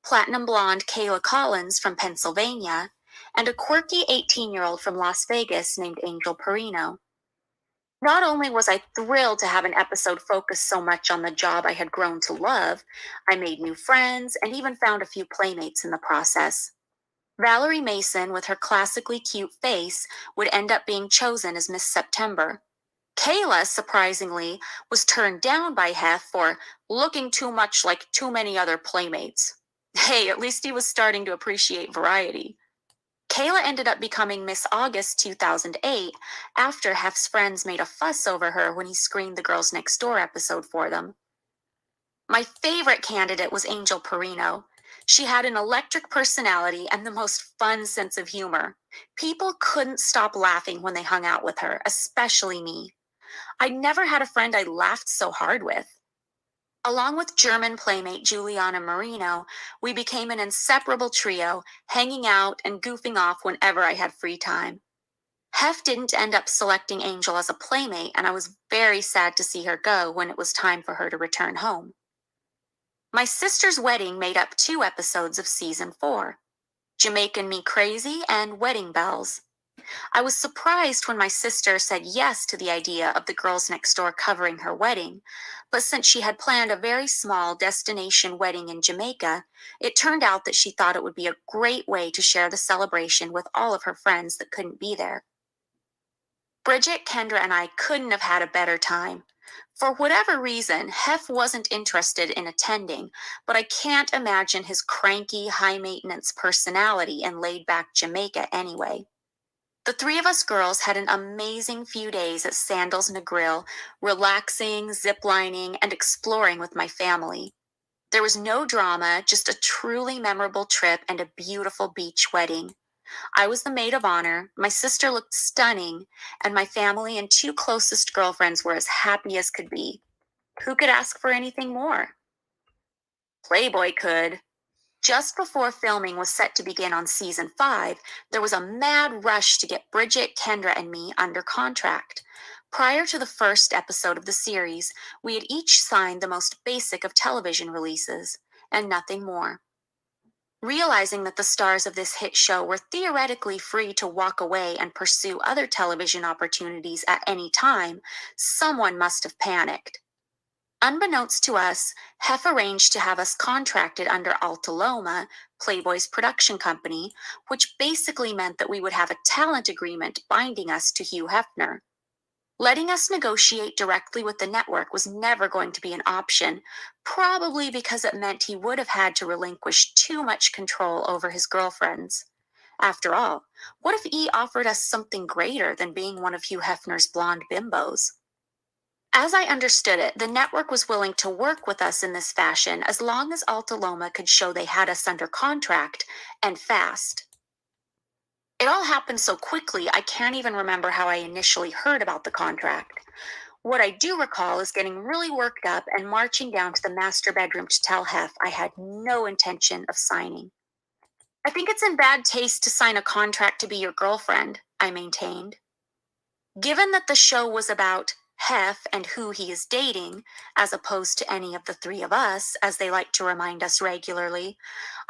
platinum blonde Kayla Collins from Pennsylvania, and a quirky 18-year-old from Las Vegas named Angel Perino. Not only was I thrilled to have an episode focus so much on the job I had grown to love, I made new friends and even found a few playmates in the process. Valerie Mason, with her classically cute face, would end up being chosen as Miss September. Kayla, surprisingly, was turned down by Hef for looking too much like too many other playmates. Hey, at least he was starting to appreciate variety. Kayla ended up becoming Miss August 2008 after Hef's friends made a fuss over her when he screened the Girls Next Door episode for them. My favorite candidate was Angel Perino. She had an electric personality and the most fun sense of humor. People couldn't stop laughing when they hung out with her, especially me. I'd never had a friend I laughed so hard with. Along with German playmate Juliana Marino, we became an inseparable trio, hanging out and goofing off whenever I had free time. Hef didn't end up selecting Angel as a playmate, and I was very sad to see her go when it was time for her to return home. My sister's wedding made up 2 episodes of season 4, Jamaican Me Crazy and Wedding Bells. I was surprised when my sister said yes to the idea of the Girls Next Door covering her wedding, but since she had planned a very small destination wedding in Jamaica, it turned out that she thought it would be a great way to share the celebration with all of her friends that couldn't be there. Bridget, Kendra, and I couldn't have had a better time. For whatever reason, Hef wasn't interested in attending, but I can't imagine his cranky, high-maintenance personality in laid-back Jamaica anyway. The 3 of us girls had an amazing few days at Sandals Negril, relaxing, ziplining, and exploring with my family. There was no drama, just a truly memorable trip and a beautiful beach wedding. I was the maid of honor, my sister looked stunning, and my family and 2 closest girlfriends were as happy as could be. Who could ask for anything more? Playboy could. Just before filming was set to begin on season 5, there was a mad rush to get Bridget, Kendra, and me under contract. Prior to the first episode of the series, we had each signed the most basic of television releases, and nothing more. Realizing that the stars of this hit show were theoretically free to walk away and pursue other television opportunities at any time, someone must have panicked. Unbeknownst to us, Hef arranged to have us contracted under Alta Loma, Playboy's production company, which basically meant that we would have a talent agreement binding us to Hugh Hefner. Letting us negotiate directly with the network was never going to be an option, probably because it meant he would have had to relinquish too much control over his girlfriends. After all, what if E offered us something greater than being one of Hugh Hefner's blonde bimbos? As I understood it, the network was willing to work with us in this fashion as long as Alta Loma could show they had us under contract, and fast. It all happened so quickly, I can't even remember how I initially heard about the contract. What I do recall is getting really worked up and marching down to the master bedroom to tell Hef I had no intention of signing. I think it's in bad taste to sign a contract to be your girlfriend, I maintained. Given that the show was about Hef and who he is dating, as opposed to any of the 3 of us, as they like to remind us regularly,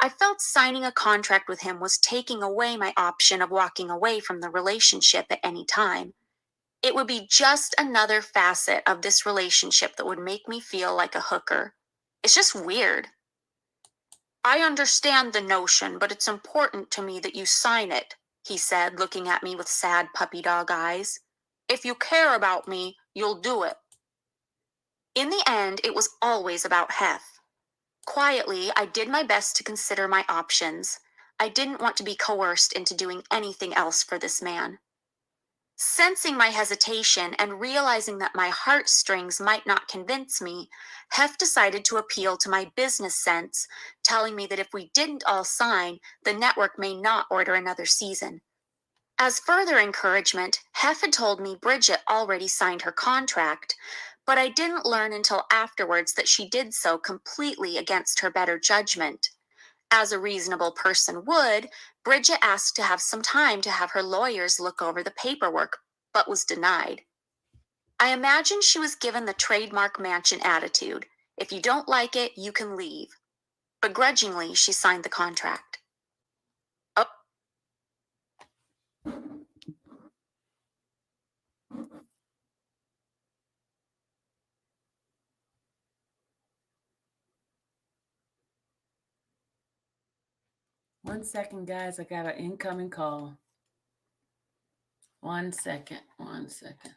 I felt signing a contract with him was taking away my option of walking away from the relationship at any time. It would be just another facet of this relationship that would make me feel like a hooker. It's just weird. I understand the notion, but it's important to me that you sign it, he said, looking at me with sad puppy dog eyes. If you care about me, you'll do it. In the end, it was always about Hef. Quietly, I did my best to consider my options. I didn't want to be coerced into doing anything else for this man. Sensing my hesitation and realizing that my heartstrings might not convince me, Hef decided to appeal to my business sense, telling me that if we didn't all sign, the network may not order another season. As further encouragement, Hef had told me Bridget already signed her contract, but I didn't learn until afterwards that she did so completely against her better judgment. As a reasonable person would, Bridget asked to have some time to have her lawyers look over the paperwork, but was denied. I imagine she was given the trademark mansion attitude. If you don't like it, you can leave. Begrudgingly, she signed the contract. Oh, One second, guys. I got an incoming call. 1 second. 1 second.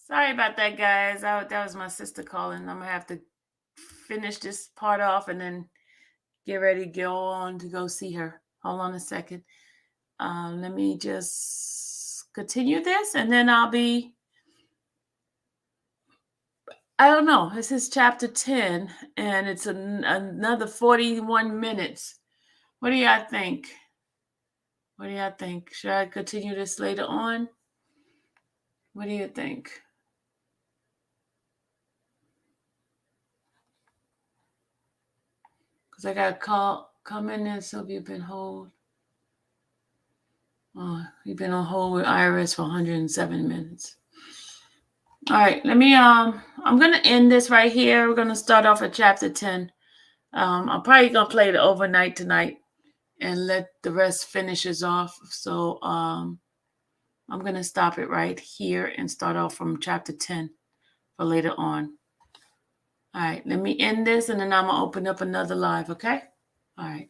Sorry about that, guys. That was my sister calling. I'm gonna have to finish this part off and then get ready to go on to go see her. Hold on a second. Let me just continue this, and then I'll be. I don't know. This is chapter 10, and it's another 41 minutes. What do y'all think? What do y'all think? Should I continue this later on? What do you think? Because I got a call come in there, so you've been hold. Oh, you've been on hold with IRS for 107 minutes. All right, I'm gonna end this right here. We're gonna start off at chapter 10. I'm probably gonna play it overnight tonight and let the rest finishes off. So I'm gonna stop it right here and start off from chapter 10 for later on. All right, let me end this and then I'm gonna open up another live, okay? All right.